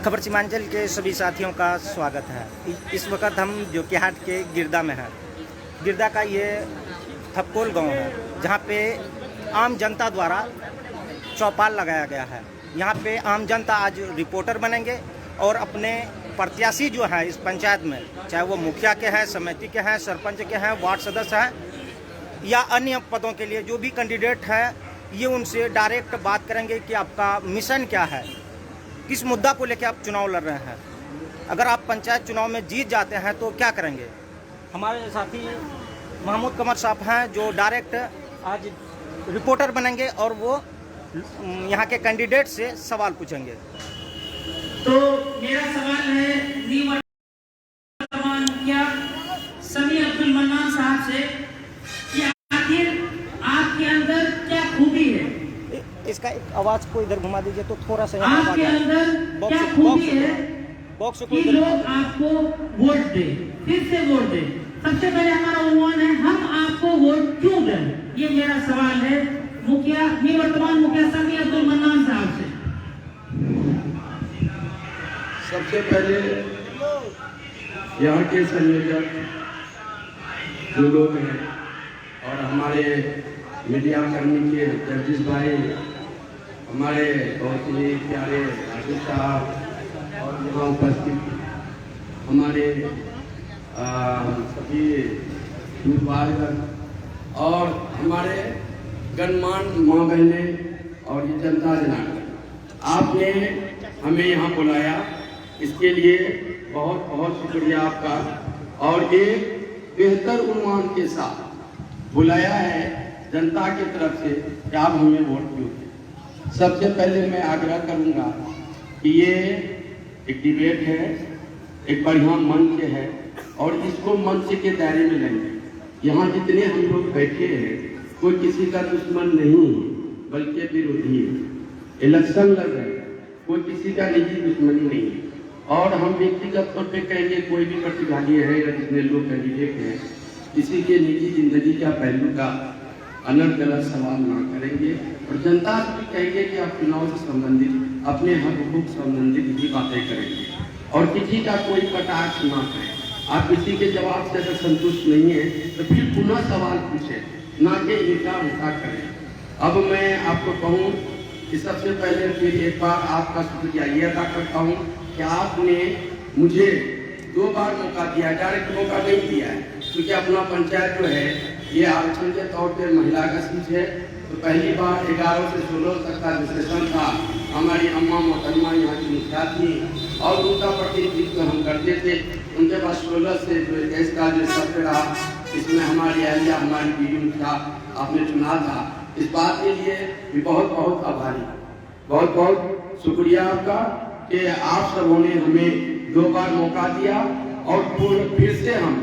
खबर सीमांचल के सभी साथियों का स्वागत है। इस वक्त हम जोकीहाट के गिरदा में हैं। गिरदा का ये थपकोल गांव है, जहां पे आम जनता द्वारा चौपाल लगाया गया है। यहां पे आम जनता आज रिपोर्टर बनेंगे और अपने प्रत्याशी जो हैं इस पंचायत में, चाहे वो मुखिया के हैं, समिति के हैं, सरपंच के हैं, वार्ड सदस्य हैं या अन्य पदों के लिए जो भी कैंडिडेट है, ये उनसे डायरेक्ट बात करेंगे कि आपका मिशन क्या है, किस मुद्दा को लेकर आप चुनाव लड़ रहे हैं। अगर आप पंचायत चुनाव में जीत जाते हैं तो क्या करेंगे। हमारे साथी महमूद कमर साहब हैं जो डायरेक्ट आज रिपोर्टर बनेंगे और वो यहाँ के कैंडिडेट से सवाल पूछेंगे। तो मेरा सवाल है निवर्तमान मुखिया समी अब्दुल मन्नान साहब से कि आखिर आपके अंदर क्या खूबी है। इसका एक आवाज को इधर घुमा दीजिए तो थोड़ा सा आपके अंदर क्या खूबी है बॉक्स कि लोग आपको वोट दे, फिर से वोट दे। सबसे पहले हमारा अनुमान है हम आपको वोट क्यों दें, ये मेरा सवाल है मुखिया निवर्तमान मुखिया समी अब्दुल मन्नान साहब से। सबसे पहले यहाँ के संयोजक जो लोग हैं और हमारे मीडिया कर्मी के जगदीश भाई, हमारे बहुत ही प्यारे राजू साहब और यहाँ उपस्थित हमारे सभी दूरवारगण और हमारे गणमान्य माँ बहने और ये जनता जनार्दन, आपने हमें यहाँ बुलाया, इसके लिए बहुत बहुत शुक्रिया आपका। और एक बेहतर उन्मान के साथ बुलाया है जनता की तरफ से कि आप हमें वोट क्यों दें। सबसे पहले मैं आग्रह करूंगा कि ये एक डिबेट है, एक बढ़िया मंच है और इसको मंच के दायरे में लेंगे। यहाँ जितने हम लोग बैठे हैं कोई किसी का दुश्मन नहीं बल्कि विरोधी है। इलेक्शन लड़ रहे हैं, कोई किसी का निजी दुश्मनी नहीं है। और हम व्यक्तिगत तौर पे कहेंगे कोई भी प्रतिभागी है या जितने लोग कैंडिडेट हैं, किसी के निजी जिंदगी का पहलू का अनर्थ गलत सवाल ना करेंगे और जनता से भी कहेंगे कि आप चुनाव से संबंधित अपने हक हुकूक संबंधित ही बातें करेंगे और किसी का कोई कटाक्ष ना करें। आप किसी के जवाब से अगर संतुष्ट नहीं है तो फिर पुनः सवाल पूछें, ना कि इनका उल्टा करें। अब मैं आपको कहूँ कि सबसे पहले फिर एक बार आपका शुक्रिया ये अदा करता हूँ कि आपने मुझे 2 बार मौका दिया, डायरेक्ट मौका नहीं दिया है, क्योंकि अपना पंचायत जो है ये आरक्षण के तौर पे महिला का सीट है। तो पहली बार 11 से 16 तक का जो सेशन था, हमारी अम्मा मोहतरमा यहाँ की मुखिया थी और उनका प्रतिनिधित्व हम करते थे। उनके बाद 16 से जो 21 का जो सत्र रहा, इसमें हमारी अहलिया हमारी बीवी मुखिया आपने चुना था। इस बात के लिए भी बहुत बहुत आभारी, बहुत बहुत शुक्रिया आपका कि आप सबों ने हमें 2 बार मौका दिया और फिर से हम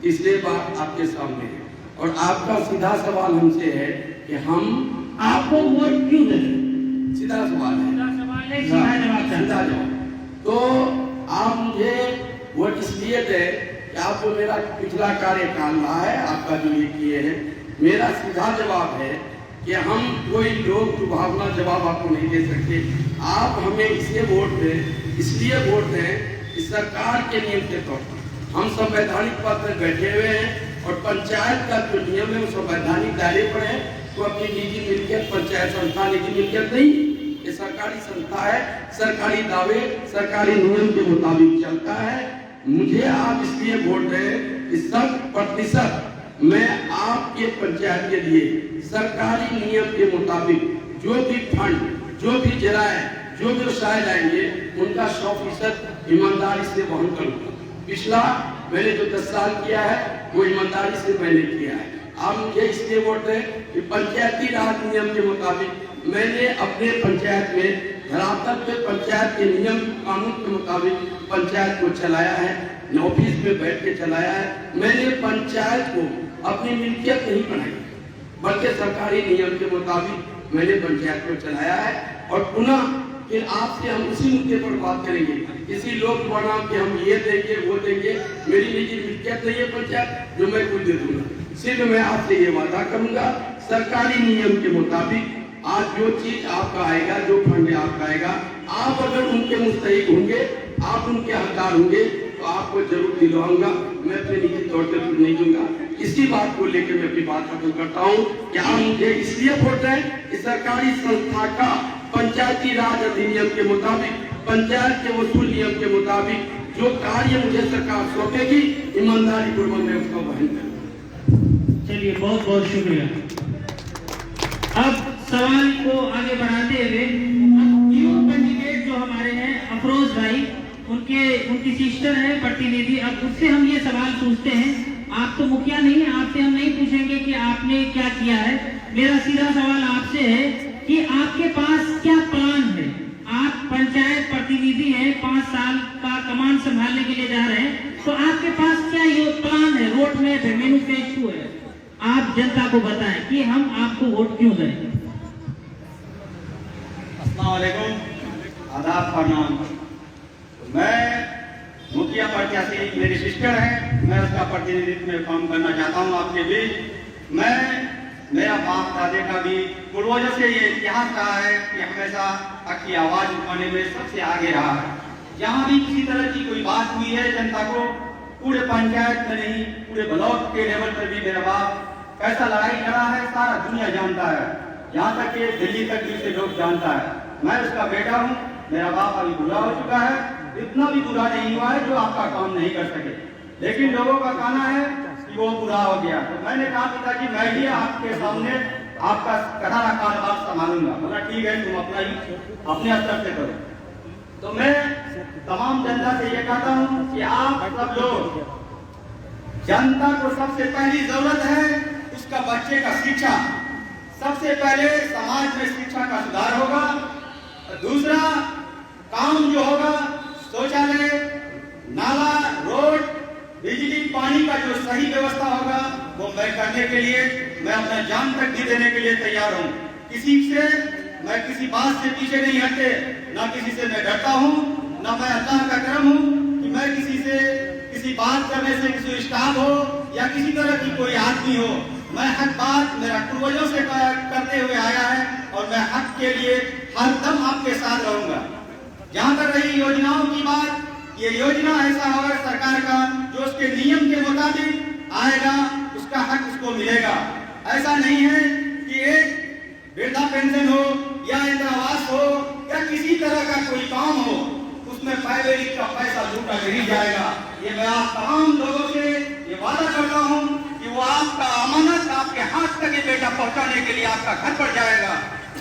तीसरे बार आपके सामने हैं। और आपका सीधा सवाल हमसे है कि हम आपको वोट क्यों दें। सीधा सवाल है, सीधा जवाब। तो आप मुझे वोट इसलिए दें कि आपको मेरा पिछला कार्यकाल रहा है, आपका जो ये किए हैं। मेरा सीधा जवाब है कि हम कोई लोक लुभावना जवाब आपको नहीं दे सकते। आप हमें इसलिए वोट दें, इसलिए वोट दें कि सरकार के नियम के तौर पर हम संवैधानिक पद पर बैठे हुए हैं और पंचायत का जो नियम है वो संवैधानिक दायरे पर है। तो अपनी निजी मिल्कियत, पंचायत संस्था निजी मिल्कियत नहीं, ये सरकारी संस्था है, सरकारी दावे सरकारी नियम के मुताबिक चलता है। मुझे आप इसलिए वोट दें कि 100% मैं आपके पंचायत के लिए सरकारी नियम के मुताबिक जो भी फंड, जो भी जराए, जो व्यवसाय लाएंगे उनका 100% ईमानदारी से वहन करूंगा। पिछला मैंने जो 10 साल किया है वो ईमानदारी से मैंने किया है। आप मुझे इसलिए वोट दें कि पंचायती राज नियम के मुताबिक मैंने अपने पंचायत में धरातल पे पंचायत के नियम कानून के मुताबिक पंचायत को चलाया है, ऑफिस में बैठ के चलाया है। मैंने पंचायत को अपनी मिल्कियत नहीं बनाई बल्कि सरकारी नियम के मुताबिक मैंने पंचायत को चलाया है। और पुनः फिर आपसे हम उसी मुद्दे पर बात करेंगे। किसी लोग बनाम कि हम ये देंगे वो देंगे, मेरी निजी मिल्कियत नहीं है पंचायत जो मैं खुद दे दूंगा। सिर्फ मैं आपसे ये वादा करूंगा सरकारी नियम के मुताबिक आज जो चीज आपका आएगा, जो फंड आपका आएगा, आप अगर उनके मुस्तहिक होंगे, आप उनके हकदार होंगे, तो आपको जरूर दिलवाऊंगा। मैं अपने निजी तौर पर नहीं दूंगा। इसी बात को लेकर मैं अपनी बात खत्म करता हूँ कि आप मुझे इसलिए वोट दें कि सरकारी संस्था का पंचायती राज अधिनियम के मुताबिक, पंचायत के वसूल नियम के मुताबिक जो कार्य मुझे सरकार सौंपेगी, ईमानदारी पूर्वक मैं उसका वहन करूँगा। चलिए, बहुत बहुत शुक्रिया। अब सवाल को आगे बढ़ाते हुए यूथ कैंडिडेट जो हमारे हैं अफरोज भाई, उनकी सिस्टर है प्रतिनिधि, अब उससे हम ये सवाल पूछते हैं। आप तो मुखिया नहीं है, आपसे हम नहीं पूछेंगे कि आपने क्या किया है। मेरा सीधा सवाल आपसे है कि आपके पास क्या प्लान है। आप पंचायत प्रतिनिधि हैं, 5 साल का कमांड संभालने के लिए जा रहे हैं, तो आपके पास क्या ये प्लान है, रोड मैप है, मैनिफेस्टो है। आप जनता को बताएं कि हम आपको वोट क्यों दें। अस्सलाम वालेकुम, आदाब, प्रणाम। मैं मुखिया प्रत्याशी, मेरी सिस्टर है, मैं उसका प्रतिनिधित्व में काम करना चाहता हूँ आपके बीच। मेरा बाप दादे का भी पूर्वजों से ये इतिहास रहा है कि हमेशा हक की आवाज उठाने में सबसे आगे रहा है। जहाँ भी किसी तरह की कोई बात हुई है जनता को, पूरे पंचायत में नहीं, पूरे ब्लॉक के लेवल पर भी मेरा बाप कैसा लड़ाई लड़ा है सारा दुनिया जानता है, यहाँ तक कि दिल्ली तक भी से लोग जानता है। मैं उसका बेटा हूँ। मेरा बाप अभी बुरा हो चुका है, इतना भी बुरा नहीं हुआ है जो आपका काम नहीं कर सके, लेकिन लोगों का कहना है कि वो बुरा हो गया। तो मैंने कहा पिताजी, मैं ही आपके सामने आपका कथारा कारोबार संभालूंगा। बोला ठीक है, तुम अपने स्तर से करो। तो मैं तमाम जनता से ये कहता हूँ कि आप सब लोग, जनता को सबसे पहली जरूरत है उसका बच्चे का शिक्षा। सबसे पहले समाज में शिक्षा का सुधार होगा। दूसरा काम जो होगा, शौचालय, नाला, रोड, बिजली, पानी का जो सही व्यवस्था होगा वो मैं करने के लिए, मैं अपना जान तक भी देने के लिए तैयार हूँ। किसी से मैं किसी बात से पीछे नहीं हटते, ना किसी से मैं डरता हूँ, ना मैं अल्लाह का करम हूँ कि मैं किसी बात करने से किसी स्टाफ हो या किसी तरह की कोई आदमी हो। मैं हक बात मेरा पूर्वजों से करते हुए आया है और मैं हक के लिए हर दम आपके साथ रहूंगा। जहाँ तक रही योजनाओं की बात, ये योजना ऐसा होगा सरकार का जो उसके नियम के मुताबिक आएगा, उसका हक उसको मिलेगा। ऐसा नहीं है कि एक वृद्धा पेंशन हो या इंदिरा आवास हो या किसी तरह का कोई काम हो, उसमें प्राइवेट का पैसा लूटा नहीं जाएगा। ये मैं आप तमाम लोगों से ये वादा करता हूँ कि वो आपका अमानत आपके हाथ तक ये बेटा पहुँचाने के लिए आपका घर पर जाएगा।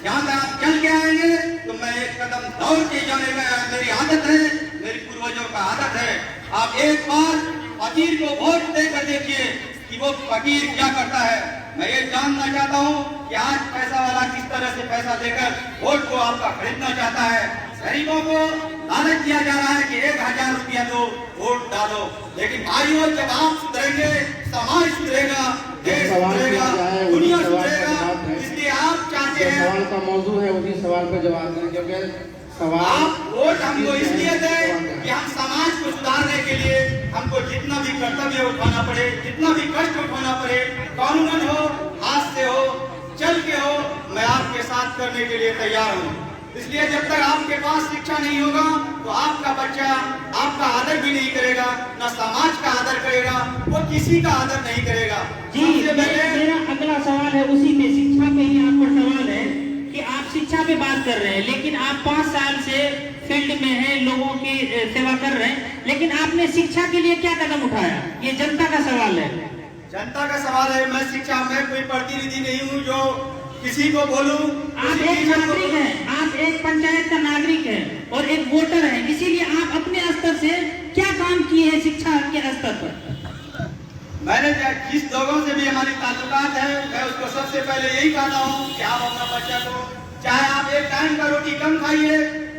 जहाँ तक आप चल के आएंगे तो मैं एक कदम दौड़ के जाने में मेरी आदत है, मेरी पूर्वजों का आदत है। आप एक बार फकीर को वोट देकर देखिए कि वो फकीर क्या करता है। मैं ये जानना चाहता हूँ कि आज पैसा वाला किस तरह से पैसा देकर वोट को आपका खरीदना चाहता है। गरीबों को लालच दिया जा रहा है कि 1000 रुपया दो, वोट डालो। लेकिन भाइयों, जब आप सुधरेंगे, समाज सुधरेगा, देश सुधरेगा, दुनिया सुधरेगा। इसलिए आप चाहते हैं, सवाल का मौजू है, उसी सवाल पर जवाब दें, क्योंकि सवाल आप वोट हमको इसलिए दें कि हम समाज को सुधारने के लिए हमको जितना भी कर्तव्य उठाना पड़े, जितना भी कष्ट उठाना पड़े, कानूनन हो, हाथ से हो, चल के हो, मैं आपके साथ करने के लिए तैयार हूँ। इसलिए जब तक आपके पास शिक्षा नहीं होगा तो आपका बच्चा आपका आदर भी नहीं करेगा, ना समाज का आदर करेगा, वो किसी का आदर नहीं करेगा। जी, मेरा अगला सवाल है उसी पे, शिक्षा पे ही आपका सवाल है कि आप शिक्षा पे बात कर रहे हैं, लेकिन आप 5 साल से फील्ड में हैं, लोगों की सेवा कर रहे हैं, लेकिन आपने शिक्षा के लिए क्या कदम उठाया? ये जनता का सवाल है। जनता का सवाल है। मैं शिक्षा में कोई प्रतिनिधि नहीं हूँ जो किसी को बोलूं। आप एक नागरिक हैं, आप एक पंचायत का नागरिक हैं और एक वोटर हैं, इसीलिए आप अपने स्तर से क्या काम किए हैं शिक्षा के स्तर पर? मैंने जिस लोगों से भी हमारी ताल्लुकात है, मैं उसको सबसे पहले यही कहता हूँ कि आप अपना बच्चा को, चाहे आप एक टाइम का रोटी कम खाइए,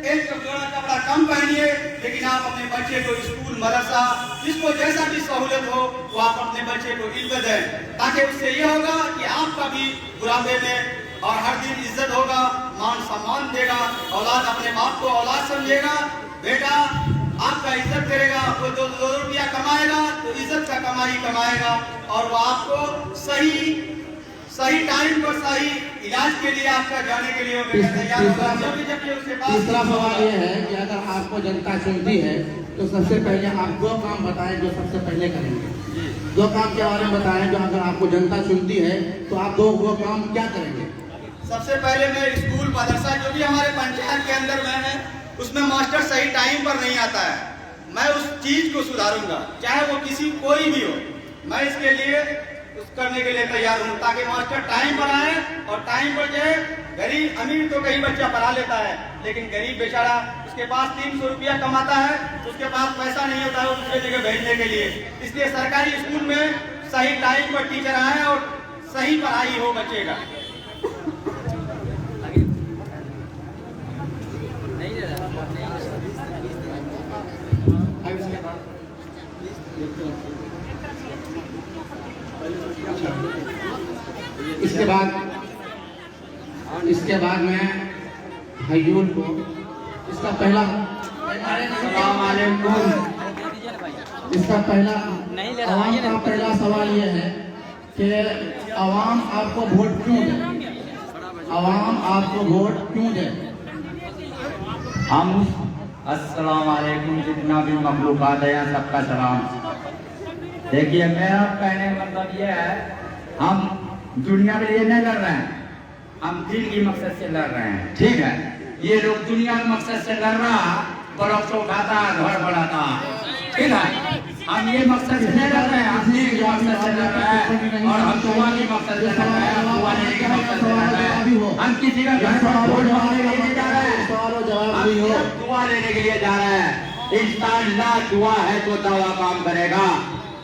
एक जोड़ा कपड़ा कम पहनिए, लेकिन आप अपने बच्चे को स्कूल, मदरसा, जिसको जैसा भी सहूलत हो वो आप अपने बच्चे को इल्म दें, ताकि उससे ये होगा कि आपका भी बुढ़ापे में और हर दिन इज्जत होगा, मान सम्मान देगा। औलाद अपने बाप को औलाद समझेगा, बेटा आपका इज्जत करेगा। वो 2 रुपया कमाएगा तो इज्जत का कमाई कमाएगा और वो आपको सही टाइम पर सही इलाज के लिए आपका जाने के लिए वो तैयार होगा। जबकि उसके पास तीसरा सवाल ये है कि अगर आपको जनता चुनती है तो सबसे पहले आप 2 काम बताएं जो सबसे पहले करेंगे। 2 काम के बारे में बताएं जो अगर आपको जनता चुनती है तो आप 2 काम क्या करेंगे? सबसे पहले मैं स्कूल मदरसा जो भी हमारे पंचायत के अंदर में है उसमें मास्टर सही टाइम पर नहीं आता है, मैं उस चीज को सुधारूंगा, चाहे वो किसी कोई भी हो। मैं इसके लिए उस करने के लिए तैयार हूँ ताकि मास्टर टाइम पर आए और टाइम पर जाए। गरीब अमीर तो कई बच्चा पढ़ा लेता है, लेकिन गरीब बेचारा उसके पास 300 रुपया कमाता है, उसके पास पैसा नहीं होता है दूसरे जगह भेजने के लिए। इसलिए सरकारी स्कूल में सही टाइम पर टीचर आए और सही पढ़ाई हो बच्चे का। इसके बाद मैं हयूल को इसका पहला आवाम का पहला सवाल ये है कि आवाम आपको वोट क्यों दे? आवाम आपको वोट क्यों दे? हम अस्सलाम वालेकुम जितना भी मखलूकात है सबका सलाम। देखिए मेरा कहने का मतलब ये है हम दुनिया के लिए नहीं लड़ रहे हैं, हम दीन की मकसद से लड़ रहे हैं। ठीक है, ये लोग दुनिया के मकसद से लड़ रहा बरफ उठाता घर बढ़ाता, ठीक है। हम ये मकसद से नहीं लड़ रहे हैं, हम दीन के मकसद से लड़ रहे हैं और हम दुआ के मकसद से लड़ रहे हैं, दुआ लेने के मकसद से लड़ रहे हैं। हम किसी का घर पर वोट मांगने के लिए नहीं जा रहे हैं, हम दुआ लेने के लिए जा रहे हैं। इंशाअल्लाह दुआ है तो दवा काम करेगा,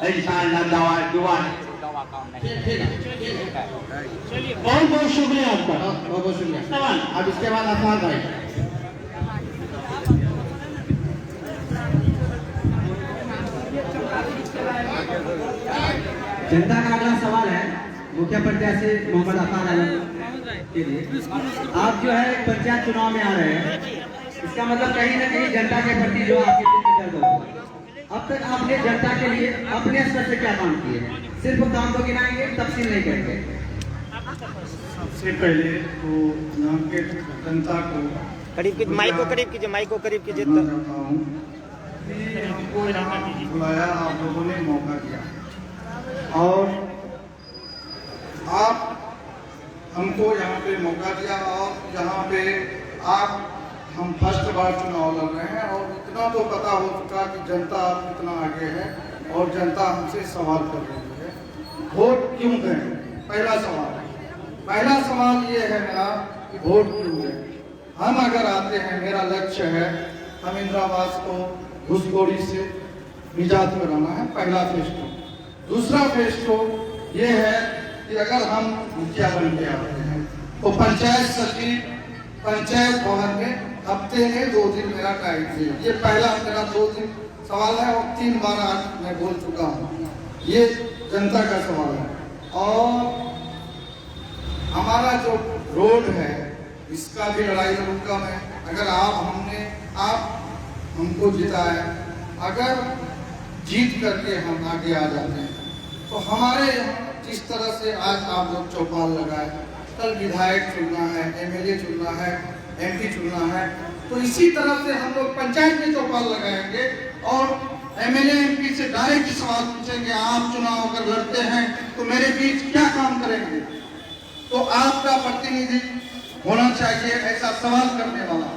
इंशाअल्लाह दुआ बहुत बहुत शुक्रिया आपका, बहुत बहुत शुक्रिया। अब इसके बाद अफार भाई। जनता का अगला सवाल है मुखिया प्रत्याशी मोहम्मद अफार आलम के लिए। आप जो है पंचायत चुनाव में आ रहे हैं, इसका मतलब कहीं ना कहीं जनता के प्रति जो आपके दिल में दर्द होगा। अब तक आपने जनता के लिए अपने स्तर से क्या काम किए हैं? सिर्फ काम तो गिनाएंगे, तफसील नहीं करेंगे। सबसे पहले तो यहाँ के जनता को करीब कीजिए, माइक को करीब कीजिए, माइक को करीब कीजिए। चाहता हूँ कि हमको यहाँ बुलाया, आप लोगों ने मौका दिया और आप हमको यहाँ पे मौका दिया और यहाँ पे आप हम फर्स्ट बार चुनाव लड़ रहे हैं और इतना तो पता हो चुका कि जनता कितना आगे है और जनता हमसे सवाल कर रही है वोट क्यों दें। पहला सवाल ये है मेरा कि वोट क्यों दें। हम अगर आते हैं, मेरा लक्ष्य है हम इंदिरावास को घुसखोरी से निजात कराना है, पहला फेज को। दूसरा फेज को ये है कि अगर हम मुखिया बन के आते हैं तो पंचायत सचिव पंचायत भवन में हफ्ते में 2 दिन मेरा टाइम है। ये पहला मेरा 2 दिन सवाल है और 3 बार आज मैं बोल चुका हूँ, ये जनता का सवाल है। और हमारा जो रोड है इसका भी लड़ाई लड़ूंगा मैं। अगर आप हमको जिताए, अगर जीत करके हम आगे आ जाते हैं तो हमारे यहाँ जिस तरह से आज आप लोग चौपाल लगाए, कल विधायक चुनना है, एमएलए चुनना है, एमपी चुनना है, तो इसी तरह से हम लोग पंचायत में चौपाल लगाएंगे और एमएलए एमपी से डायरेक्ट सवाल पूछेंगे आप चुनाव अगर लड़ते हैं तो मेरे बीच क्या काम करेंगे। तो आपका प्रतिनिधि होना चाहिए ऐसा सवाल करने वाला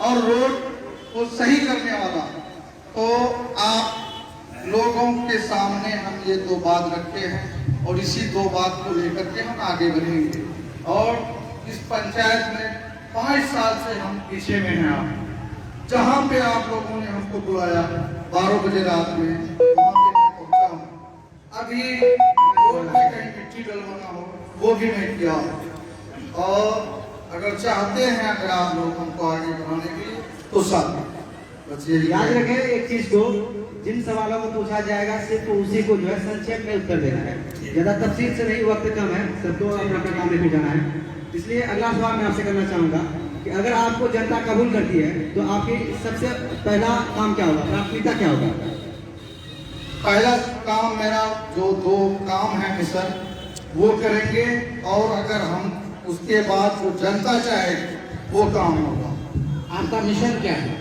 और रोड को सही करने वाला। तो आप लोगों के सामने हम ये 2 बात रखे हैं और इसी 2 बात को लेकर के हम आगे बढ़ेंगे। और इस पंचायत में 5 साल से हम पीछे में हैं। आप जहाँ पे आप लोगों ने हमको बुलाया 12 बजे रात में, वहाँ पे मैं पहुँचा हूँ। अभी रोड पे कहीं मिट्टी डलवाना हो वो भी मैं किया। और अगर चाहते हैं अगर आप लोग हमको आगे बढ़ाने के लिए तो साथ याद रखें एक चीज को, जिन सवालों को पूछा जाएगा सिर्फ उसी को जो है संक्षेप में उत्तर देना है, ज्यादा तफसील से नहीं, वक्त कम है, सबको अपना काम लेके जाना है। इसलिए अगला सवाल मैं आपसे करना चाहूंगा कि अगर आपको जनता कबूल करती है तो आपकी सबसे पहला काम क्या होगा, प्राथमिकता क्या होगा? पहला काम मेरा जो 2 काम है मिशन, वो करेंगे, और अगर हम उसके बाद जो जनता चाहे वो काम होगा। आपका मिशन क्या है?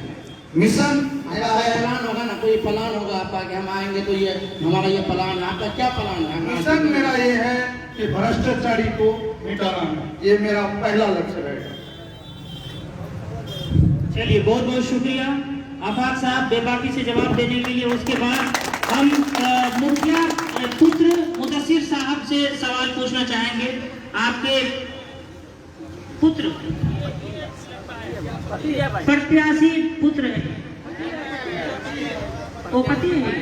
मिशन मेरा प्लान होगा ना, कोई प्लान होगा आपका कि हम आएंगे तो ये हमारा ये प्लान है। आपका क्या प्लान है? मिशन मेरा ये है कि भ्रष्टाचारी को मिटाना, ये मेरा पहला लक्ष्य रहेगा। चलिए, बहुत बहुत शुक्रिया आफाक साहब बेबाकी से जवाब देने के लिए। उसके बाद हम मुखिया पुत्र मुदस्सिर साहब से सवाल पूछना चाहेंगे। आपके पुत्र प्रत्याशी पुत्र है, वो पति है,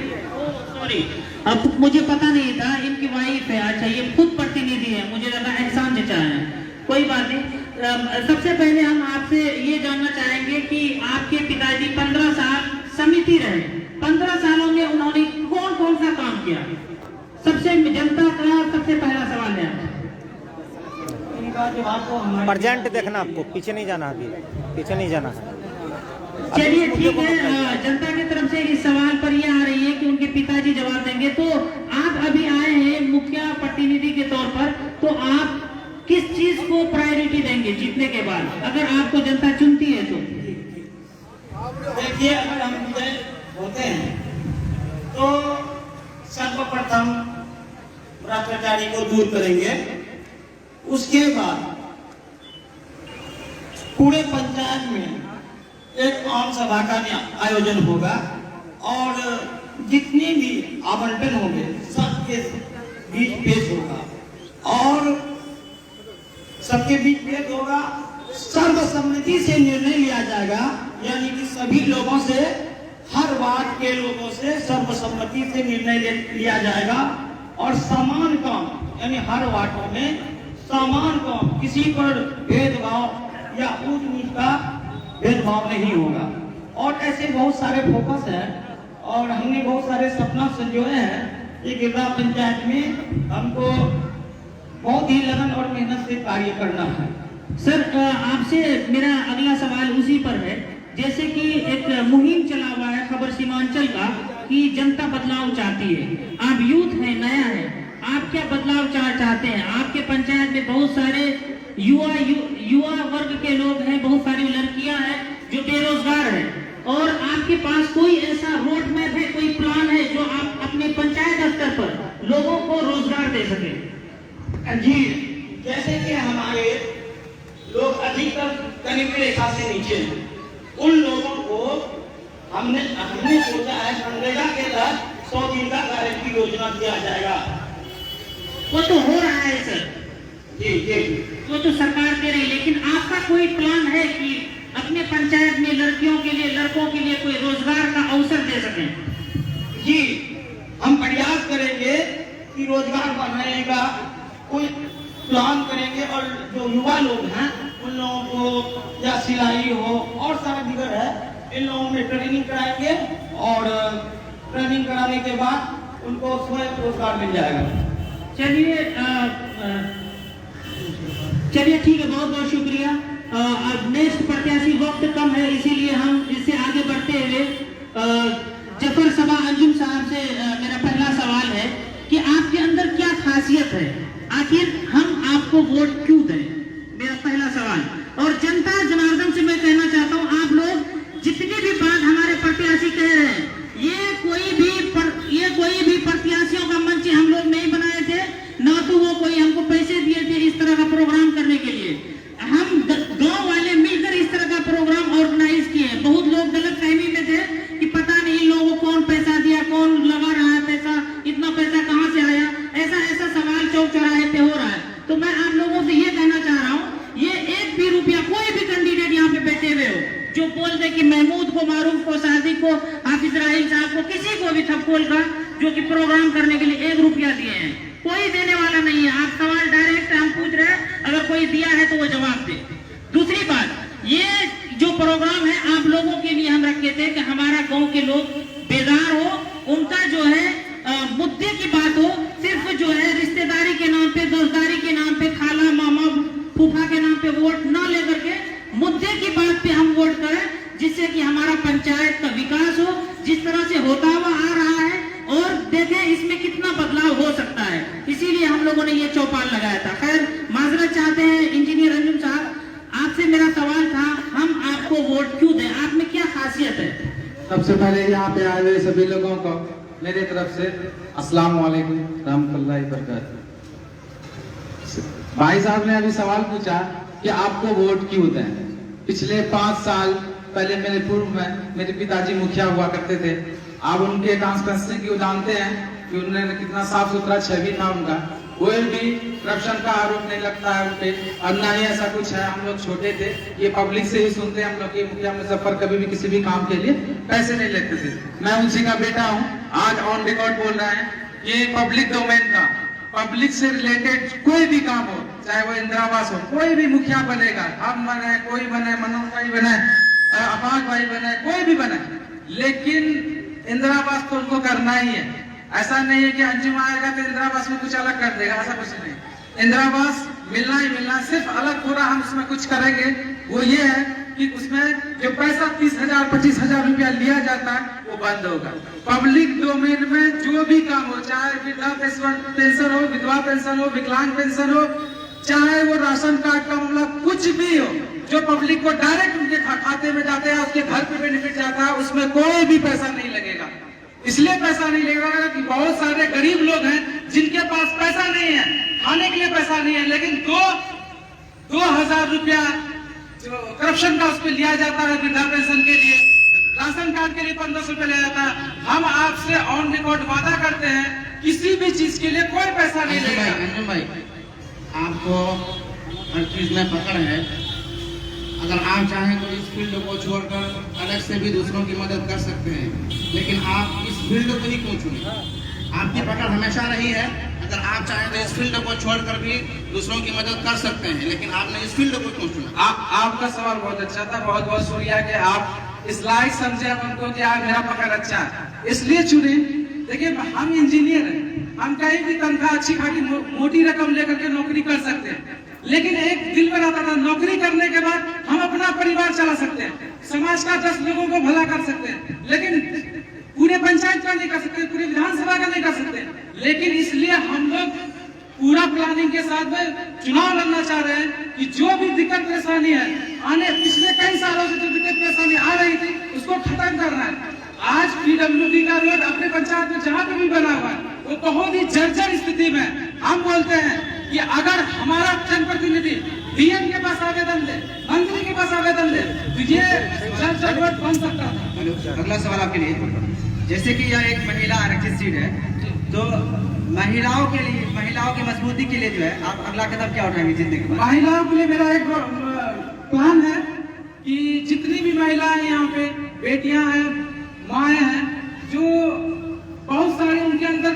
सॉरी अब मुझे पता नहीं था, इनकी वाइफ है। अच्छा, ये खुद प्रतिनिधि है, मुझे लगा एहसान जचा है, कोई बात नहीं। सबसे पहले हम आपसे ये जानना चाहेंगे कि आपके पिताजी 15 साल समिति रहे, 15 सालों में उन्होंने कौन कौन सा काम किया? सबसे जनता का सबसे पहला सवाल है प्रेजेंट देखना, आपको पीछे नहीं जाना, अभी पीछे नहीं जाना है। चलिए ठीक है, जनता की तरफ से इस सवाल पर ये आ रही है कि उनके पिताजी जवाब देंगे। तो आप अभी आए हैं मुखिया प्रतिनिधि के तौर पर, तो आप किस चीज को प्रायोरिटी देंगे जीतने के बाद, अगर आपको जनता चुनती है तो? देखिए, अगर हम विजय होते हैं तो सर्वप्रथम भ्रष्टाचारी को दूर करेंगे। उसके बाद पूरे पंचायत में एक आम सभा का आयोजन होगा और जितने भी आवंटन होंगे सबके बीच पेश होगा, और सबके बीच पेश होगा। सर्वसम्मति से निर्णय लिया जाएगा, यानी कि सभी लोगों से, हर वार्ड के लोगों से सर्वसम्मति से निर्णय लिया जाएगा। और समान काम, यानी हर वार्ड में समान काम, किसी पर भेदभाव या ऊंच नीच का भेदभाव नहीं होगा। और ऐसे बहुत सारे फोकस हैं और हमने बहुत सारे सपना संजोए हैं कि गिरदा पंचायत में हमको बहुत ही लगन और मेहनत से कार्य करना है। सर, आपसे मेरा अगला सवाल उसी पर है। जैसे कि एक मुहिम चला हुआ है खबर सीमांचल का कि जनता बदलाव चाहती है, आप यूथ हैं, नया है, आप क्या बदलाव चाहते हैं? आपके पंचायत में बहुत सारे युवा वर्ग के लोग हैं, बहुत सारी लड़कियां हैं जो बेरोजगार हैं, और आपके पास कोई ऐसा रोड मैप है, कोई प्लान है जो आप अपने पंचायत स्तर पर लोगों को रोजगार दे सके? जी, जैसे कि हमारे लोग अधिकतर गरीबी रेखा से नीचे हैं, उन लोगों को हमने सोचा है मनरेगा के तहत 100 दिन का गारंटी योजना दिया जाएगा। वो तो हो रहा है सर, जी जी, वो तो सरकार दे रही है, लेकिन आपका कोई प्लान है कि अपने पंचायत में लड़कियों के लिए, लड़कों के लिए कोई रोजगार का अवसर दे सकें? जी, हम प्रयास करेंगे कि रोजगार बढ़ाने का कोई प्लान करेंगे, और जो युवा लोग हैं उन लोगों को या सिलाई हो और सारा दीगर है, इन लोगों में ट्रेनिंग कराएंगे, और ट्रेनिंग कराने के बाद उनको स्वयं रोजगार मिल जाएगा। चलिए ठीक है, बहुत बहुत शुक्रिया। अब नेक्स्ट प्रत्याशी, वक्त कम है इसीलिए हम इससे आगे बढ़ते हुए जफर सबा अंजुम साहब से मेरा पहला सवाल है कि आपके अंदर क्या खासियत है, आखिर हम आपको वोट क्यों दें? मेरा पहला सवाल। और जनता जनार्दन से मैं कहना चाहता हूँ, आप लोग जितनी भी बात हमारे प्रत्याशी कह रहे हैं, ये कोई भी प्रत्याशियों का मंच हम लोग नहीं बनाए थे, ना तो वो कोई हमको पैसे दिए थे इस तरह का प्रोग्राम करने के लिए। हम गांव वाले मिलकर इस तरह का प्रोग्राम ऑर्गेनाइज किए। बहुत लोग गलत फहमी में थे कि पता नहीं इन लोगों को कौन पैसा दिया, कौन लगा रहा है पैसा, इतना पैसा कहाँ से आया, ऐसा सवाल चौक चौराहे पे हो रहा है। तो मैं आप लोगों से ये कहना चाह रहा हूँ, ये एक भी रुपया कोई भी कैंडिडेट यहाँ पे बैठे हुए हो जो बोल दे कि महमूद को, मारूफ को, सादिक को, हाफिज राहिल साहब को, किसी को भी थपकोल का जो कि प्रोग्राम करने के लिए 1 रुपया दिए हैं, कोई देने वाला नहीं है। आप सवाल डायरेक्ट हम पूछ रहे हैं, अगर कोई दिया है तो वो जवाब दे। दूसरी बात, ये जो प्रोग्राम है आप लोगों के लिए हम रखे थे कि हमारा गांव के लोग बेदार हो, उनका जो है मुद्दे की बात हो, सिर्फ जो है रिश्तेदारी के नाम पे, दोस्तदारी के नाम पे, खाला मामा फूफा के नाम पे वोट ना लेकर के मुद्दे की बात पे हम वोट करें, जिससे कि हमारा पंचायत का विकास हो, जिस तरह से होता हुआ आ रहा है, और देखें इसमें कितना बदलाव हो सकता है। इसीलिए हम लोगों ने ये चौपाल सबसे पहले यहाँ पे आए हुए सभी लोगों को मेरे तरफ से अस्सलाम वालेकुम रहमतुल्लाहि बरकातहू। भाई साहब ने अभी सवाल पूछा कि आपको वोट क्यों दें। पिछले 5 साल पहले मेरे पूर्व में मेरे पिताजी मुखिया हुआ करते थे। आप उनके कॉन्स्टिट्यूंसी की जानते हैं कि उन्होंने कितना साफ सुथरा छवि था उनका, कोई भी करप्शन का आरोप नहीं लगता है उनपे, और ना ही ऐसा कुछ है। हम लोग छोटे थे, ये पब्लिक से ही सुनते हैं हम लोग, मुखिया मुजफ्फर कभी भी किसी भी काम के लिए पैसे नहीं लेते थे। मैं उसी का बेटा हूँ, आज ऑन रिकॉर्ड बोल रहे हैं, ये पब्लिक डोमेन का, पब्लिक से रिलेटेड कोई भी काम हो, चाहे वो इंदिरा आवास हो, कोई भी मुखिया बनेगा, हम बने, कोई बने, मनोज भाई बने, अपाज भाई बने, कोई भी बने, लेकिन इंदिरा आवास तो उनको करना ही है। ऐसा नहीं है कि अंजुम आएगा तो इंदिरा आवास में कुछ अलग कर देगा, ऐसा कुछ नहीं। इंदिरा आवास मिलना ही मिलना, सिर्फ अलग पूरा हम उसमें कुछ करेंगे वो ये है कि उसमें जो पैसा 30,000 25,000 रुपया लिया जाता है वो बंद होगा। पब्लिक डोमेन में जो भी काम हो, चाहे वृद्धा पेंशन हो, विधवा पेंशन हो, विकलांग पेंशन हो, चाहे वो राशन कार्ड का मामला कुछ भी हो, जो पब्लिक को डायरेक्ट उनके खाते में जाते हैं, उसके घर पे बेनिफिट जाता है, उसमें कोई भी पैसा नहीं लगेगा। इसलिए पैसा नहीं लगेगा कि बहुत सारे गरीब लोग हैं जिनके पास पैसा नहीं है, खाने के लिए पैसा नहीं है, लेकिन 2,000 रुपया करप्शन का उस पर लिया जाता है। वृद्धा पेंशन के लिए, राशन कार्ड के लिए 1500 रुपया लिया जाता है। हम आपसे ऑन रिकॉर्ड वादा करते हैं किसी भी चीज के लिए कोई पैसा नहीं लगेगा। अंजुम भाई, आपको हर चीज में पकड़ है, अगर आप चाहें तो इस फील्ड को छोड़कर अलग से भी दूसरों की मदद कर सकते हैं, लेकिन आप इस फील्ड को ही क्यों चुने? आपकी पकड़ हमेशा रही है, अगर आप चाहें तो इस फील्ड को छोड़कर भी दूसरों की मदद कर सकते हैं, लेकिन आपने इस फील्ड को क्यों चुना? आपका सवाल बहुत अच्छा था, बहुत बहुत शुक्रिया कि आप इस लायक समझे हमको कि आप मेरा पकड़ अच्छा है, इसलिए चुने। देखिए, हम इंजीनियर हैं, हम कहीं भी तनख्वाह अच्छी खासी मोटी रकम लेकर के नौकरी कर सकते हैं, लेकिन एक दिल में रहता था, नौकरी करने के बाद हम अपना परिवार चला सकते हैं, समाज का 10 लोगों को भला कर सकते हैं, लेकिन पूरे पंचायत का नहीं कर सकते, पूरी विधानसभा का नहीं कर सकते। लेकिन इसलिए हम लोग पूरा प्लानिंग के साथ में चुनाव लड़ना चाह रहे हैं कि जो भी दिक्कत परेशानी है, पिछले कई सालों से जो दिक्कत परेशानी आ रही थी उसको खत्म करना है। आज PWD का रोड अपने पंचायत में जहाँ पे भी बना हुआ है वो बहुत ही जर्जर स्थिति में। हम बोलते हैं कि अगर हमारा जनप्रतिनिधि DM के पास आवेदन दे, मंत्री के पास आवेदन दे, तो ये जर्जर रोड बन सकता था। अगला सवाल आपके लिए, जैसे कि यह एक महिला आरक्षित सीट है, तो महिलाओं के लिए, महिलाओं की मजबूती के लिए जो है आप अगला कदम क्या उठाएंगे जीतने के बाद? महिलाओं के लिए मेरा एक प्लान है कि जितनी भी महिलाएं यहाँ पे बेटियां हैं, माएँ हैं, जो बहुत सारे उनके अंदर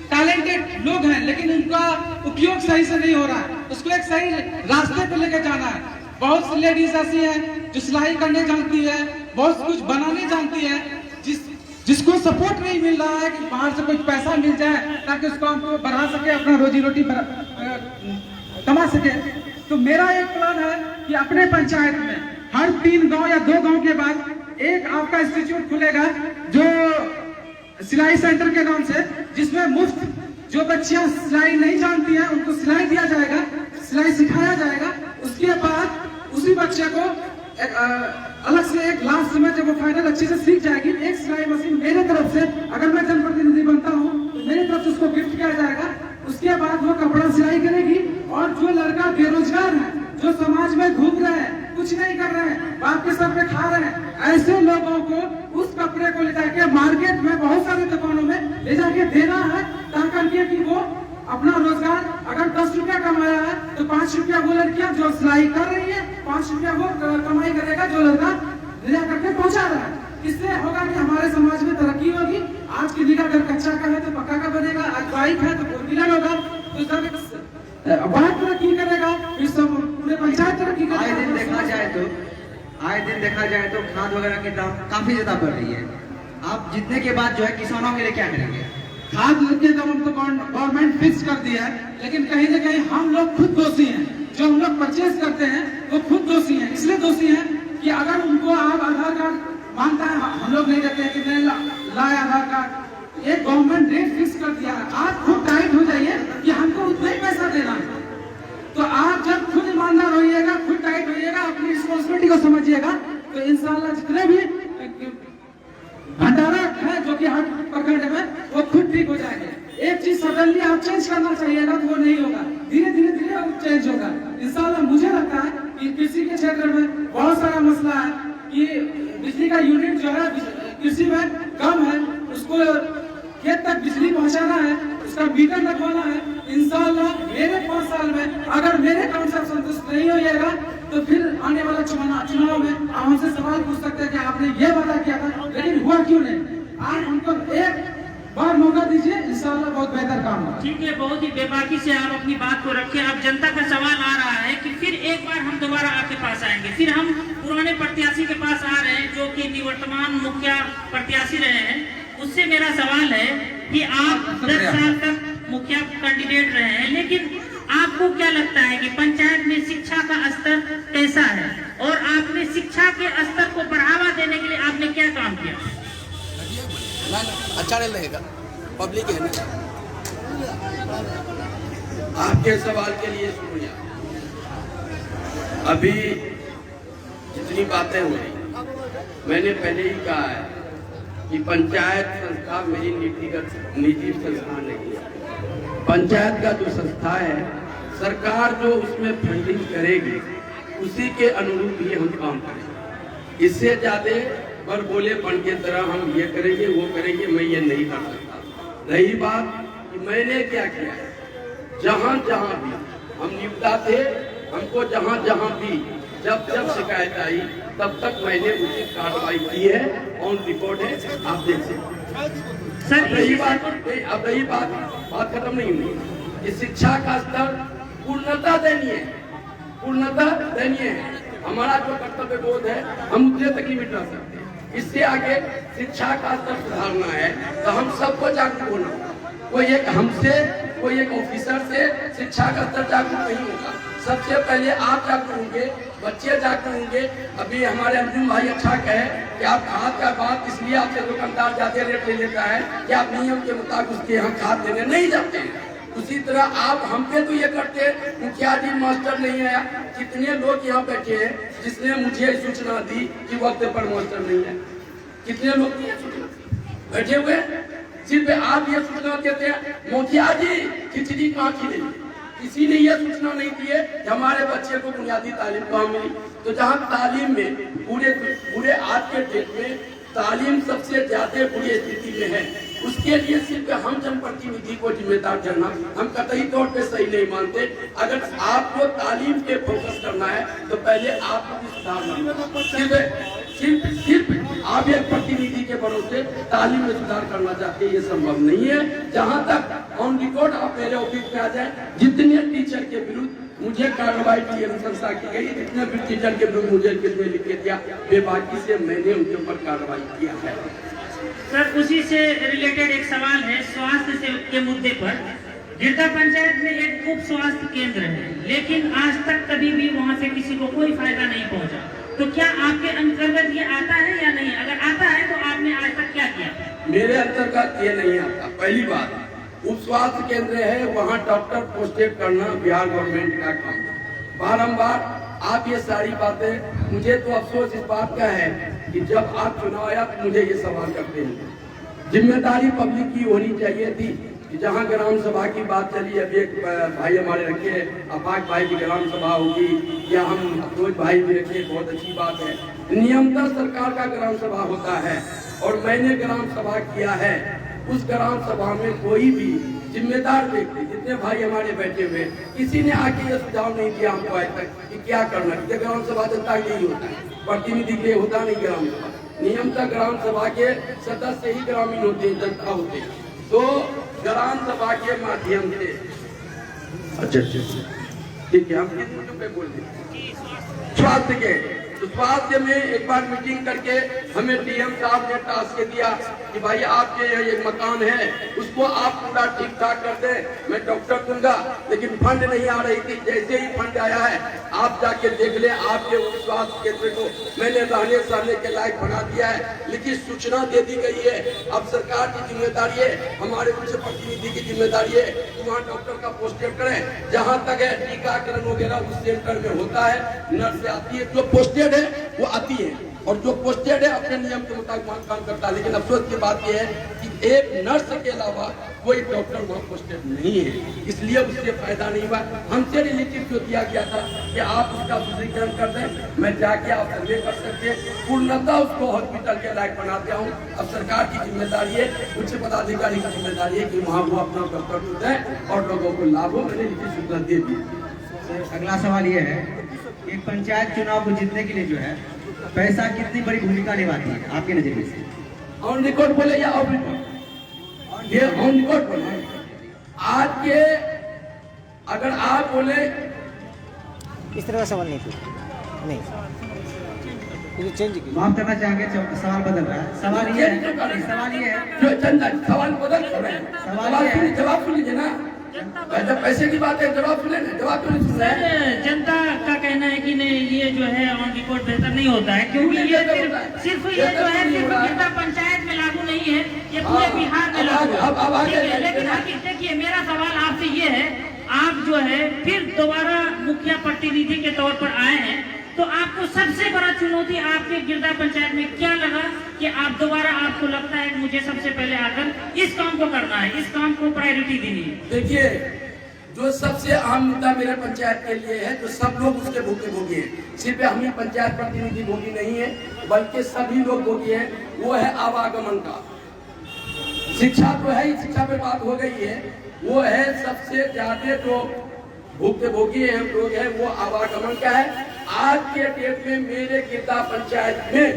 टैलेंटेड लोग हैं, लेकिन उनका उपयोग सही से नहीं हो रहा है, उसको एक सही रास्ते पे लेके जाना है। बहुत सी लेडीज ऐसी हैं जो सिलाई करने जानती है, बहुत कुछ बनाने जानती है, जिसको सपोर्ट नहीं मिल रहा है कि बाहर से कुछ पैसा मिल जाए ताकि उसको हमको बढ़ा सके, अपना रोजी रोटी कमा सके। तो मेरा एक प्लान है कि अपने पंचायत में हर 3 गांव या 2 गांव के बाद एक आपका इंस्टीट्यूट खुलेगा, जो सिलाई सेंटर के नाम से, जिसमें मुफ्त जो बच्चियां सिलाई नहीं जानती हैं उनको सिलाई दिया जाएगा, सिलाई सिखाया जाएगा। उसके बाद उसी बच्चे को अलग से एक लास्ट में जब वो फाइनल अच्छे से सीख जाएगी, एक सिलाई मशीन मेरे तरफ से, अगर मैं जनप्रतिनिधि बनता हूँ तो मेरी तरफ से उसको गिफ्ट किया जाएगा। उसके बाद वो कपड़ा सिलाई करेगी, और जो लड़का बेरोजगार है, जो समाज में घूम रहे हैं, कुछ नहीं कर रहे हैं, बाप के सर पे खा रहे हैं, ऐसे लोगों को उस कपड़े को ले जाके मार्केट में बहुत सारी दुकानों में ले जाके देना है, ताकि कि वो अपना रोजगार, अगर 10 रुपया कमाया है तो 5 रुपया वो लड़कियां जो सिलाई कर रही है, 5 रुपया वो कमाई करेगा जो लड़का ले जा करके पहुंचा रहा है। इससे होगा कि हमारे समाज में तरक्की होगी। आज की दिखा अगर कच्चा का है तो पक्का का बनेगा, आज बाइक है तो 4 व्हीलर होगा, तो सब बहुत तरक्की करेगा, फिर सब पूरे पंचायत तरक्की करेगा। आए दिन देखा जाए तो खाद वगैरह के दाम काफी ज्यादा बढ़ रही है। आप जीतने के बाद जो है किसानों के लिए क्या करेंगे? खाद के दाम तो गवर्नमेंट फिक्स कर दिया है, लेकिन कहीं ना कहीं हम लोग खुद दोषी हैं। जो हम लोग परचेज करते हैं वो खुद दोषी हैं। इसलिए दोषी हैं कि अगर उनको आप आधार कार्ड मांगता है, हम लोग नहीं देते हैं कि नहीं लाए आधार कार्ड। ये गवर्नमेंट रेट फिक्स कर दिया है, आप खुद टाइट हो जाइए कि हमको उतना ही पैसा देना है। तो आप जब खुद ईमानदार होइएगा, खुद टाइट होइएगा, अपनी रिस्पॉन्सिबिलिटी को समझिएगा, तो इंशाल्लाह जितने भी सडनली आप चेंज करना चाहिएगा तो वो नहीं होगा, धीरे धीरे चेंज होगा इंशाल्लाह। मुझे लगता है कि कृषि के क्षेत्र में बहुत सारा मसला है कि बिजली का यूनिट जो है कृषि में कम है, उसको खेत तक बिजली पहुंचाना है, उसका मीटर लगवाना है। इंशाल्लाह मेरे 5 साल में अगर मेरे काम से संतुष्ट नहीं होइएगा तो फिर आने वाला चुनाव में आप हमसे सवाल पूछ सकते हैं कि आपने ये वादा किया था लेकिन हुआ क्यों नहीं। आज हमको एक बार मौका दीजिए, इंशाल्लाह बहुत बेहतर काम होगा। ठीक है, बहुत ही बेबाकी से आप अपनी बात को रखिए। अब जनता का सवाल आ रहा है कि फिर एक बार हम दोबारा आपके पास आएंगे, फिर हम पुराने प्रत्याशी के पास आ रहे हैं जो कि निवर्तमान मुखिया प्रत्याशी रहे हैं। उससे मेरा सवाल है कि आप 10 साल तक मुखिया कैंडिडेट रहे हैं, लेकिन आपको क्या लगता है कि पंचायत में शिक्षा का स्तर कैसा है और आपने शिक्षा के स्तर को बढ़ावा देने के लिए आपने क्या काम किया? अच्छा नहीं लगेगा, पब्लिक है ना। आपके सवाल के लिए शुक्रिया। अभी जितनी बातें हो रही, मैंने पहले ही कहा है कि पंचायत संस्था मेरी निजी संस्था नहीं है। पंचायत का जो संस्था है, सरकार जो उसमें फंडिंग करेगी उसी के अनुरूप ही हम काम करेंगे। इससे ज्यादा पर बोलेपन की तरह हम ये करेंगे वो करेंगे, मैं ये नहीं कर सकता। रही बात कि मैंने क्या किया है, जहाँ जहाँ भी हम नियुक्ता थे, हमको जहाँ जहाँ भी जब शिकायत आई तब तक मैंने उचित कार्रवाई की है, ऑन रिकॉर्ड है, आप देख सकते। सर अब रही बात खत्म नहीं हुई। इस शिक्षा का स्तर पूर्णतः दयनीय है। हमारा जो कर्तव्य बोध है हम उतने तक लिमिट रह सकते हैं। इससे आगे शिक्षा का स्तर सुधारना है तो हम सबको जागरूक होना होगा। कोई एक ऑफिसर से शिक्षा का स्तर जागरूक नहीं होगा। सबसे पहले आप जागरूक होंगे, बच्चे जागरूक होंगे। अभी हमारे अर्जुन भाई अच्छा कहे कि आप खाद का बात इसलिए आपसे दुकानदार ज्यादा रेट ले लेता है कि आप नियम के मुताबिक उसके यहाँ खाद देने नहीं जाते हैं। उसी तरह आप हम पे तो ये करते, मुखिया जी मास्टर नहीं आया। कितने लोग यहाँ बैठे हैं जिसने मुझे सूचना दी कि वक्त पर मास्टर नहीं है? कितने लोग बैठे हुए? सिर्फ आप ये सूचना देते हैं मुखिया जी खिचड़ी कहाँ खिलेगी, किसी ने यह सूचना नहीं दी है कि हमारे बच्चे को बुनियादी तालीम कहाँ मिली। तो जहाँ तालीम में पूरे आज के डेट में तालीम सबसे ज्यादा बुरी स्थिति में है, उसके लिए सिर्फ हम जनप्रतिनिधि को जिम्मेदार करना हम कतई तौर पे सही नहीं मानते। अगर आपको तालीम पे फोकस करना है तो पहले आपको सुधारना, सिर्फ आप एक प्रतिनिधि के भरोसे तालीम में सुधार करना चाहते हैं, ये संभव नहीं है। जहाँ तक ऑन रिकॉर्ड आप मेरे ऑफिस में आ जाए, जितने टीचर के विरुद्ध मुझे कार्रवाई की अनुशंसा की गई, जितने भी टीचर के विरुद्ध मुझे किसने लिख के दिया, बेबाकी से मैंने उनके ऊपर कार्रवाई किया है। सर उसी से रिलेटेड एक सवाल है स्वास्थ्य से के मुद्दे पर। गिरदा पंचायत में एक उप स्वास्थ्य केंद्र है, लेकिन आज तक कभी भी वहां से किसी को कोई फायदा नहीं पहुंचा। तो क्या आपके अंतर्गत ये आता है या नहीं? अगर आता है तो आपने आज तक क्या किया? मेरे अंतर्गत ये नहीं आता। पहली बात, उप स्वास्थ्य केंद्र है, वहाँ डॉक्टर पोस्टेड करना बिहार गवर्नमेंट का काम है। बारम्बार आप ये सारी बातें, मुझे तो अफसोस इस बात का है कि जब आप चुनाव आया तो मुझे ये सवाल करते हैं। जिम्मेदारी पब्लिक की होनी चाहिए थी कि जहाँ ग्राम सभा की बात चली, अभी एक भाई हमारे रखे अफाक भाई की ग्राम सभा होगी या हम अफरोज भाई भी रखे, बहुत अच्छी बात है। नियमतः सरकार का ग्राम सभा होता है और मैंने ग्राम सभा किया है। उस ग्राम सभा में कोई भी जिम्मेदार व्यक्ति, जितने भाई हमारे बैठे हुए, किसी ने आके ये सुझाव नहीं दिया हमको आज तक कि क्या करना है। ग्राम सभा जनता के लिए होता है, प्रतिनिधि के लिए होता नहीं ग्राम सभा। नियमतः ग्राम सभा के सदस्य ही ग्रामीण होते हैं, जनता होते हैं। तो ग्राम सभा के माध्यम से अच्छा ठीक है, हम किस मुद्दे पे बोल दें? स्वास्थ्य के, तो स्वास्थ्य में एक बार मीटिंग करके हमें डीएम साहब ने टास्क दिया कि भाई आपके यहाँ एक मकान है, उसको आप पूरा ठीक ठाक कर दें, मैं डॉक्टर दूंगा। लेकिन फंड नहीं आ रही थी। जैसे ही फंड आया है आप जाके देख ले, आपके स्वास्थ्य केंद्र को मैंने रहने सहने के लायक बना दिया है। लेकिन सूचना दे दी गई है, अब सरकार की जिम्मेदारी है, हमारे उच्च प्रतिनिधि की जिम्मेदारी है कि वहाँ डॉक्टर का पोस्टेड करें। जहाँ तक है टीकाकरण वगैरह उस सेंटर में होता है, नर्स आती है, जो पोस्टेड है वो आती है। और जो पोस्टेड है अपने नियम के मुताबिक काम करता है। लेकिन अफसोस की बात यह है कि एक नर्स के अलावा कोई डॉक्टर वहाँ पोस्टेड नहीं है, इसलिए उससे फायदा नहीं हुआ। हमसे रिलेटिव जो दिया गया था कि आप उसका सुदृढ़ीकरण कर दें, मैं जाके आप सर्वे कर सकते हैं, पूर्णतः उसको हॉस्पिटल के लायक बनाते हूँ। अब सरकार की जिम्मेदारी है, उच्च पदाधिकारी की जिम्मेदारी है कि वहाँ वो अपना कर्तव्य दें और लोगों को लाभ हो। मैंने लिखित सूचना दे दी। अगला सवाल ये है, एक पंचायत चुनाव को जीतने के लिए जो है पैसा कितनी बड़ी भूमिका निभाती है आपके नजरिए से? ऑन रिकॉर्ड बोले या ऑफ रिकॉर्ड? ये ऑन रिकॉर्ड बोले। आज के अगर आप बोले इस तरह का सवाल नहीं पूछा, नहीं चेंज माफ करना चाहेंगे, सवाल बदल रहा है। सवाल ये है जो चंदा सवाल बदल रहे हैं, सवाल जवाब सुन लीजिए ना। जब पैसे की बात है जवाब सुने ना, जवाब क्यों नहीं सुन रहे हैं? जनता का कहना है कि नहीं ये जो है ऑन रिकॉर्ड बेहतर नहीं होता है, क्योंकि ये सिर्फ ये जो है सिर्फ गिरदा पंचायत में लागू नहीं है, ये पूरे बिहार में लागू है। लेकिन देखिए मेरा सवाल आपसे ये है, आप जो है फिर दोबारा मुखिया प्रतिनिधि के तौर पर आए हैं, तो आपको सबसे बड़ा चुनौती आपके गिरदा पंचायत में क्या लगा कि आप दोबारा, आपको लगता है मुझे सबसे पहले आकर इस काम को करना है, इस काम को प्रायोरिटी देनी है? देखिए, जो सबसे आम मुद्दा मेरे पंचायत के लिए है, तो सब लोग उसके भोगे भोगी हैं। सिर्फ हम ही पंचायत प्रतिनिधि भोगी नहीं है, बल्कि सभी लोग भोगी हैं। वो है आवागमन का। शिक्षा तो है ही, शिक्षा पे बात हो गई है, वो है सबसे ज्यादा जो भुक्तभोगी हम लोग हैं, वो आवागमन का है। आज के डेट में मेरे गिरदा पंचायत में,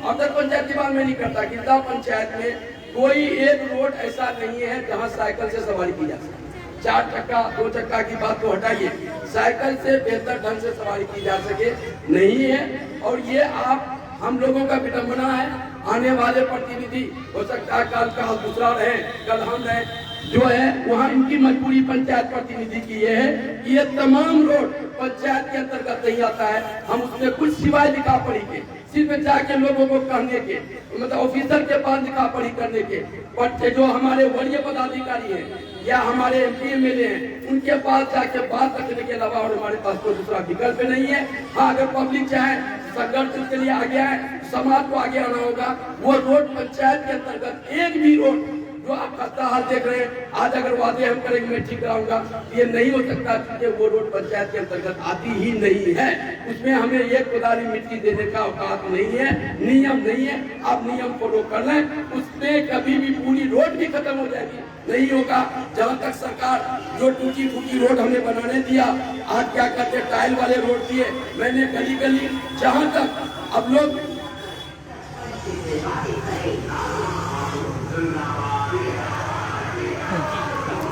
अदर पंचायत की बात मैं नहीं करता, गिरदा पंचायत में कोई एक रोड ऐसा नहीं है जहां साइकिल से सवारी की जा सके। 4 चक्का 2 चक्का की बात तो हटाइए, साइकिल से बेहतर ढंग से सवारी की जा सके नहीं है। और ये आप हम लोगों का विडंबना है। आने वाले प्रतिनिधि हो सकता है कल का दूसरा रहे, कल हम रहे, जो है वहाँ इनकी मजबूरी पंचायत प्रतिनिधि की ये है कि ये तमाम रोड पंचायत के अंतर्गत नहीं आता है। हम उसमें कुछ सिवाय लिखा पढ़ी के, सिर्फ जाके लोगों को कहने के, मतलब ऑफिसर के पास लिखा पढ़ी करने के, पर जो हमारे वरीय पदाधिकारी हैं या हमारे MP MLA हैं, उनके पास जाके बात रखने के अलावा और हमारे पास कोई दूसरा विकल्प नहीं है। हाँ, अगर पब्लिक चाहे संघर्ष के लिए आगे आए, समाज को आगे आना होगा, वो रोड पंचायत के अंतर्गत एक भी रोड जो आप खस्ता हाल देख रहे हैं, आज अगर वादे हम करेंगे मैं ठीक कराऊंगा, ये नहीं हो सकता क्योंकि वो रोड पंचायत के अंतर्गत आती ही नहीं है। उसमें हमें एक कुदारी मिट्टी देने का औकात नहीं है, नियम नहीं है। आप नियम फॉलो कर लें, उसमें कभी भी पूरी रोड भी खत्म हो जाएगी, नहीं होगा। जहाँ तक सरकार जो टूटी फूटी रोड हमें बनाने दिया, आज क्या करते टाइल वाले रोड दिए, मैंने गली गली, जहाँ तक अब लोग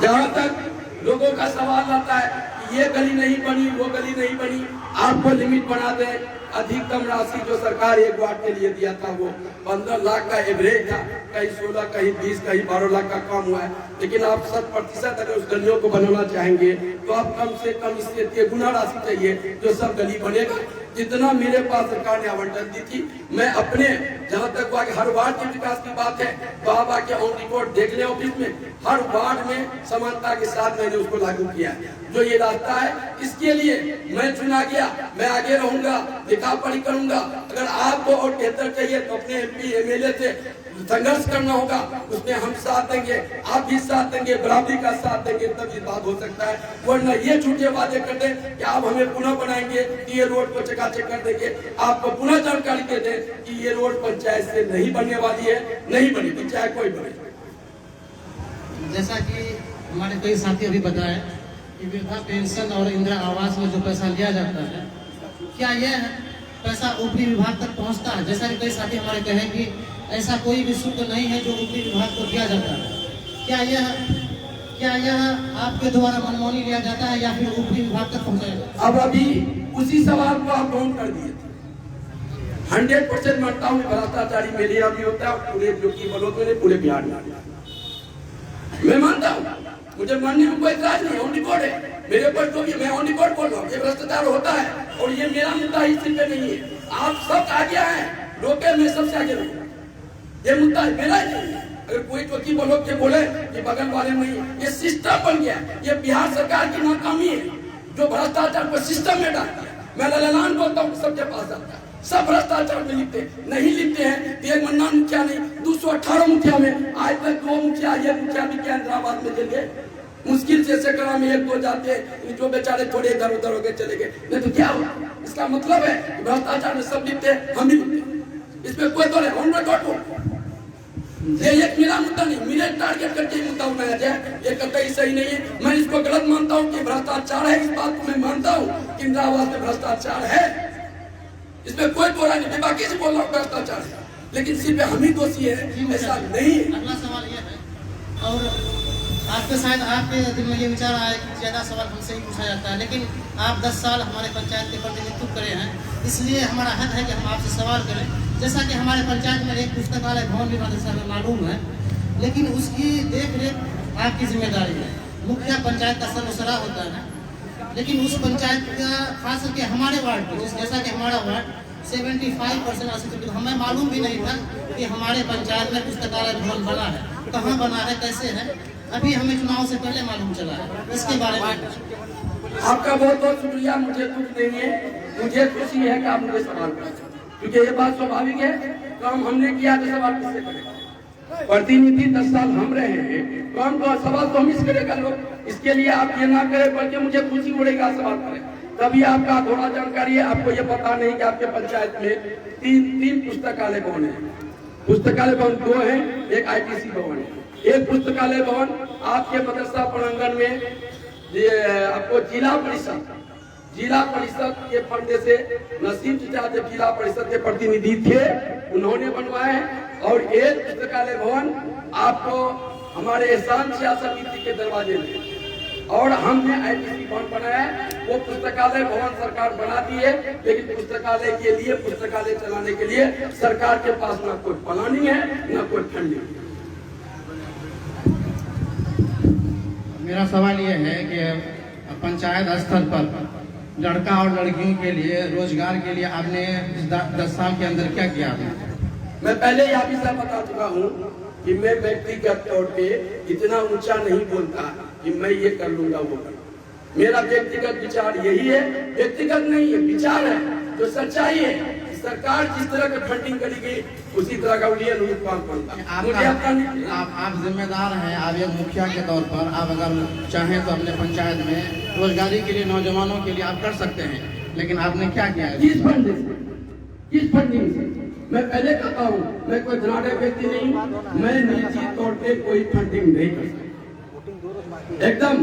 जहाँ तक लोगों का सवाल आता है कि ये गली नहीं बनी, वो गली नहीं बनी, आपको लिमिट बना दें। अधिकतम राशि जो सरकार एक वार्ड के लिए दिया था वो 15 लाख का एवरेज था, कहीं 16, कहीं 20, कहीं 12 लाख का काम हुआ है। लेकिन आप 100% अगर उस गलियों को बनाना चाहेंगे तो आप कम से कम इससे 3 गुना राशि चाहिए जो सब गली बनेगा। जितना मेरे पास सरकार ने आवंटन दी थी, मैं अपने जहाँ तक हर वार्ड के विकास की बात है तो आप आके ऑन रिकॉर्ड देख ले ऑफिस में, हर वार्ड में समानता के साथ मैंने उसको लागू किया। जो ये रास्ता है इसके लिए मैं चुना गया, मैं आगे रहूंगा, लिखा पढ़ी करूंगा। अगर आपको और बेहतर चाहिए तो अपने MP MLA से संघर्ष करना होगा, उसमें हम साथ देंगे, आप भी साथ देंगे, बराबरी का साथ देंगे, तब ये बात हो सकता है। वरना ये झूठे वादे कर दें कि आप हमें पुनः बनाएंगे, कि ये रोड को चकाचक कर देंगे, आपको पुनः जानकारी दे दें कि ये रोड पंचायत से नहीं बनने वाली है, नहीं बनेगी चाहे कोई बने। जैसा कि हमारे कई साथी अभी बताए कि वृद्धा पेंशन और इंदिरा आवास में जो पैसा लिया जाता है, क्या यह पैसा ऊपरी विभाग तक पहुंचता है? जैसा कि कई साथी हमारे कहें कि ऐसा कोई भी शुल्क नहीं है जो ऊपरी विभाग को दिया जाता है। क्या यह आपके द्वारा मनमानी लिया जाता है या फिर ऊपरी विभाग तक पहुंचाया? अब अभी उसी सवाल को आप डाउन कर दिए थे। 100% मानता हूँ भ्रष्टाचारी मेरे यहाँ भी होता है और पूरे जो की बलों में पूरे बिहार में मैं मानता हूँ, मुझे मानने में कोई इतराज नहीं, ऑन रिकॉर्ड है मेरे पर, जो भी मैं ऑन रिकॉर्ड बोल रहा हूँ, ये भ्रष्टाचार होता है और ये मेरा मुद्दा इस पे नहीं है। आप सब आगे आए, रोके, मैं सबसे आगे रहूंगा, ये मुद्दा मेरा ही नहीं है। अगर कोई टोकी बोलो के बोले कि बगल वाले नहीं, ये सिस्टम बन गया, ये बिहार सरकार की नाकामी है जो भ्रष्टाचार को सिस्टम में डाल दिया। मैं ललान बोलता हूँ सबके पास आता है, सब भ्रष्टाचार में लिखते नहीं लिखते हैं। तो एक मन्नान मुखिया नहीं, 218 मुखिया में आज तक 2 मुखिया, ये मुखिया भी क्या इंदिराबाद में चले, मुश्किल से सैकड़ा में 1-2 जाते हैं, जो बेचारे थोड़े इधर उधर होकर चले गए। नहीं तो क्या हुआ? इसका मतलब है भ्रष्टाचार में सब लिखते हैं, हम ही लिखते। इसमें कोई तो ये एक मेरा मुद्दा नहीं, मेरे टारगेट करके मुद्दा उठाया जाए, ये कतई सही नहीं है। मैं इसको गलत मानता हूँ कि भ्रष्टाचार है, इस बात को मैं मानता हूँ कि इंदिराबाद में भ्रष्टाचार है, इसमें कोई बुराई नहीं, बाकी से बोल रहा हूँ भ्रष्टाचार है, लेकिन सिर्फ हम ही दोषी है, ऐसा नहीं है। अगला सवाल यह है, और आपके शायद आपके दिल में ये विचार आया कि ज्यादा सवाल हमसे ही पूछा जाता है, लेकिन आप 10 साल हमारे पंचायत के प्रतिनिधित्व करे हैं, इसलिए हमारा हक है कि हम आपसे सवाल करें। जैसा कि हमारे पंचायत में एक पुस्तकालय भवन निर्माण जैसा हमें मालूम है, लेकिन उसकी देख रेख आपकी जिम्मेदारी है। मुखिया पंचायत का सर्वसरा होता है, लेकिन उस पंचायत का खास करके हमारे वार्ड को, जैसा कि हमारा वार्ड 75% हमें मालूम भी नहीं था कि हमारे पंचायत में पुस्तकालय भवन बना है, कहाँ बना है, कैसे है, अभी हमें चुनाव से पहले मालूम चला है। इसके बारे में आपका बहुत बहुत शुक्रिया। मुझे दुख नहीं है, मुझे खुशी है कि आप मुझे सवाल करें, क्योंकि ये बात स्वाभाविक है। काम हमने किया तो सवाल किससे करें? प्रतिनिधि 10 साल हम रहे हैं, काम का सवाल तो हम इस करेगा लोग। इसके लिए आप ये ना करें, बल्कि मुझे खुशी उड़ेगा सवाल करें। तभी आपका थोड़ा जानकारी है, आपको ये पता नहीं कि आपके पंचायत में तीन पुस्तकालय भवन है। पुस्तकालय भवन 2 है, एक ITC भवन है। एक पुस्तकालय भवन आपके मदरसा प्रांगण में आपको जिला परिषद के फंड से नसीम चाचा जब जिला परिषद के प्रतिनिधि थे, उन्होंने बनवाए हैं। और एक पुस्तकालय भवन आपको हमारे एहसान सिया समिति के दरवाजे में, और हमने ITC भवन बनाया है। वो पुस्तकालय भवन सरकार बना दी है, लेकिन पुस्तकालय के लिए, पुस्तकालय चलाने के लिए सरकार के पास ना कोई प्लानिंग है, ना कोई फंडिंग है। मेरा सवाल ये है कि पंचायत स्तर पर लड़का और लड़कियों के लिए रोजगार के लिए आपने 10 साल के अंदर क्या किया आपने? मैं पहले ही आप इसे बता चुका हूँ कि मैं व्यक्तिगत तौर पे इतना ऊंचा नहीं बोलता कि मैं ये कर लूंगा वो कर। मेरा व्यक्तिगत विचार यही है, व्यक्तिगत नहीं है, विचार है, जो सच्चाई है। सरकार जिस तरह का फंडिंग करेगी उसी तरह का काम करता है। मुझे अपना आप जिम्मेदार हैं, आप एक मुखिया के तौर पर आप अगर चाहें तो अपने पंचायत में रोजगारी के लिए, नौजवानों के लिए आप कर सकते हैं, लेकिन आपने क्या किया है? किस फंडिंग से? मैं पहले कहता हूँ, मैं कोई धनाढ़ व्यक्ति नहीं हूँ, मैं निजी तौर पे कोई फंडिंग नहीं कर सकता। एकदम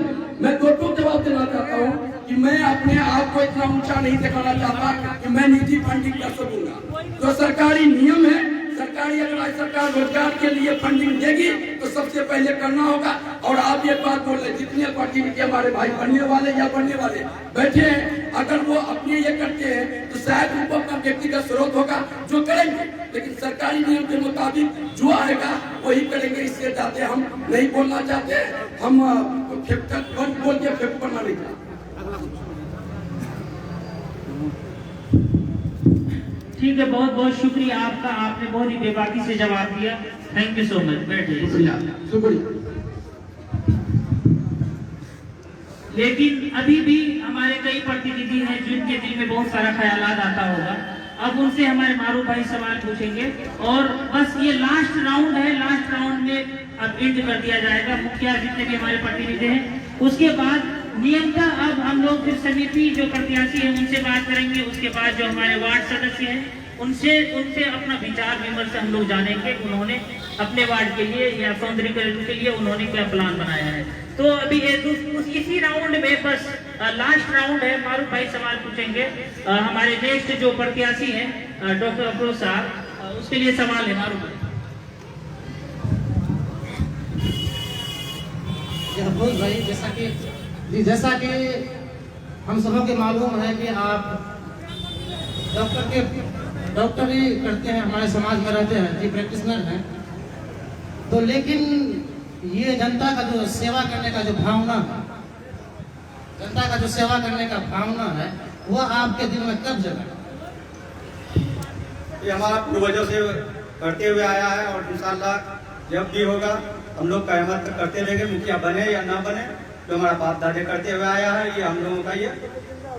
मैं दो जवाब देना चाहता हूँ कि मैं अपने आप को इतना ऊंचा नहीं दिखाना चाहता कि मैं निजी फंडिंग कर सकूंगा। जो सरकारी नियम है, सरकारी अगर सरकार रोजगार के लिए फंडिंग देगी तो सबसे पहले करना होगा। और आप ये बात बोल रहे, जितने प्रतिनिधि हमारे भाई बनने वाले या बनने वाले बैठे हैं, अगर वो अपने ये करते हैं तो शायद उनको अपना व्यक्तिगत स्रोत होगा जो करेंगे, लेकिन सरकारी नियम के मुताबिक जो आएगा वही करेंगे। इससे जाते हम नहीं बोलना चाहते, हम बोल के फेंक करना नहीं चाहते। ठीक है, बहुत बहुत शुक्रिया आपका, आपने बहुत ही बेबाकी से जवाब दिया। Thank you so much. बैठिए। शुक्रिया। लेकिन अभी भी हमारे कई प्रतिनिधि हैं जिनके दिल में बहुत सारा ख्यालात आता होगा। अब उनसे हमारे मारूफ भाई सवाल पूछेंगे, और बस ये लास्ट राउंड है, लास्ट राउंड में अब एंड कर दिया जाएगा। मुखिया जितने भी हमारे प्रतिनिधि हैं, उसके बाद नियमतः अब हम लोग फिर समिति जो प्रत्याशी है उनसे बात करेंगे। उसके बाद जो हमारे वार्ड सदस्य हैं उनसे अपना विचार विमर्श हम लोग जानेंगे, उन्होंने अपने वार्ड के लिए या सौंदर्यीकरण के लिए उन्होंने क्या प्लान बनाया है। तो अभी इसी राउंड में बस लास्ट राउंड है, मारूफ भाई सवाल पूछेंगे। हमारे नेक्स्ट जो प्रत्याशी हैं डॉक्टर अफरोज साहब, उसके लिए सवाल है मारूफ भाई। अफरोज भाई, जैसा कि हम सबों के मालूम है कि आप डॉक्टरी करते हैं, हमारे समाज में रहते हैं, जी प्रैक्टिशनर हैं, तो लेकिन ये जनता का जो सेवा करने का जो भावना है, जनता का जो सेवा करने का भावना है, वह आपके दिल में कब जगा? ये हमारा पूर्वजों से करते हुए आया है, और इंशाअल्लाह जब भी होगा हम लोग कहमत करते रहेंगे, मुखिया बने या ना बने, जो हमारा बाप दादे करते हुए आया है, ये हम लोगों का ये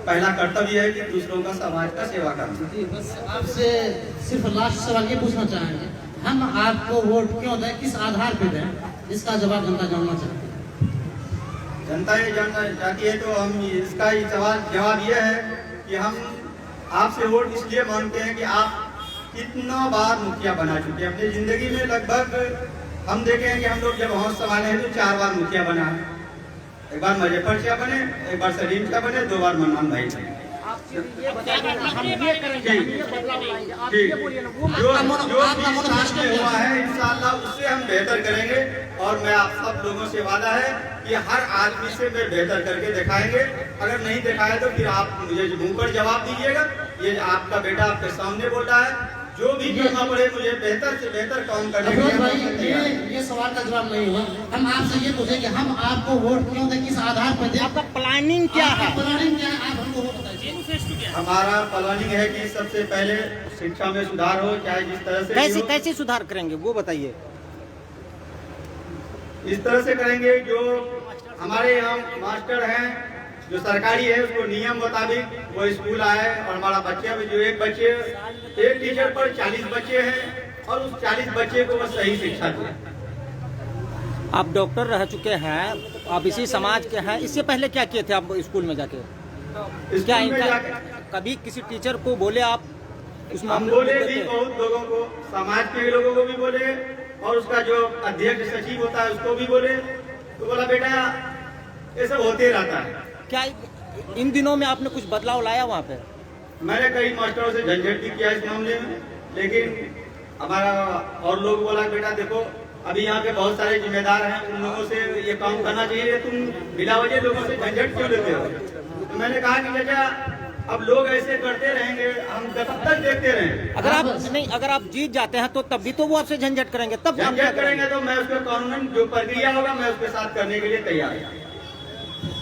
पहला कर्तव्य है कि दूसरों का, समाज का सेवा करना। जी, बस आपसे सिर्फ लास्ट सवाल ये पूछना चाहेंगे, हम आपको वोट क्यों दें, किस आधार पे दें, इसका जवाब जनता जानना चाहती है। जनता ये जानना चाहती है तो हम इसका ही जवाब ये है कि हम आपसे वोट इसलिए मांगते हैं कि आप कितना बार मुखिया बना चुके हैं अपनी जिंदगी में। लगभग हम देखे हैं कि हम लोग जब होश संभाले हैं तो 4 बार मुखिया बना है। एक बार मजफ्फर शाह बने, एक बार सलीम शाह बने, 2 बार मन्नान भाई बने। जो हुआ है इंशाअल्लाह उससे हम बेहतर करेंगे और मैं आप सब लोगों से वादा है कि हर आदमी से मैं बेहतर करके दिखाएंगे। अगर नहीं दिखाया तो फिर आप मुझे मुंह पर जवाब दीजिएगा। ये आपका बेटा आपके सामने बोल रहा है, जो भी करना पड़े मुझे बेहतर से बेहतर काम करने के लिए। ये सवाल का जवाब नहीं हुआ। हम आपसे ये पूछे कि हम आपको वोट क्यों दें, किस आधार पर दें, आपका प्लानिंग क्या है, प्लानिंग क्या है, आप हमको वो बताइए। हमारा प्लानिंग है कि सबसे पहले शिक्षा में सुधार हो, चाहे जिस तरह से कैसे सुधार करेंगे वो बताइए। इस तरह से करेंगे जो हमारे यहाँ मास्टर हैं जो सरकारी है उसको नियम मुताबिक वो स्कूल आए और हमारा बच्चे में जो एक टीचर पर 40 बच्चे हैं और उस 40 बच्चे को वो सही शिक्षा दे। आप डॉक्टर रह चुके हैं, आप इसी समाज के हैं, इससे पहले क्या किए थे आप स्कूल में जाके? क्या इनका कभी किसी टीचर को बोले आप उस मामले बोले भी बहुत लोगों को, समाज के लोगों को भी बोले और उसका जो अध्यक्ष सचिव होता है उसको भी बोले, तो बोला बेटा ये सब होते रहता है। क्या इन दिनों में आपने कुछ बदलाव लाया वहाँ पे? मैंने कई मास्टरों से झंझट भी किया इस मामले में, लेकिन हमारा और लोग बोला बेटा देखो अभी यहाँ के बहुत सारे जिम्मेदार हैं, उन लोगों से ये काम करना चाहिए, तुम बिला वजह लोगों से झंझट क्यों लेते हो? तो मैंने कहा कि बेटा अब लोग ऐसे करते रहेंगे, हम कब तक देखते रहेंगे? अगर आप जीत जाते हैं तो तब भी तो वो आपसे झंझट करेंगे, तब झंझट करेंगे तो मैं उसको कानूनन जो प्रक्रिया होगा मैं उसके साथ करने के लिए तैयार हूँ।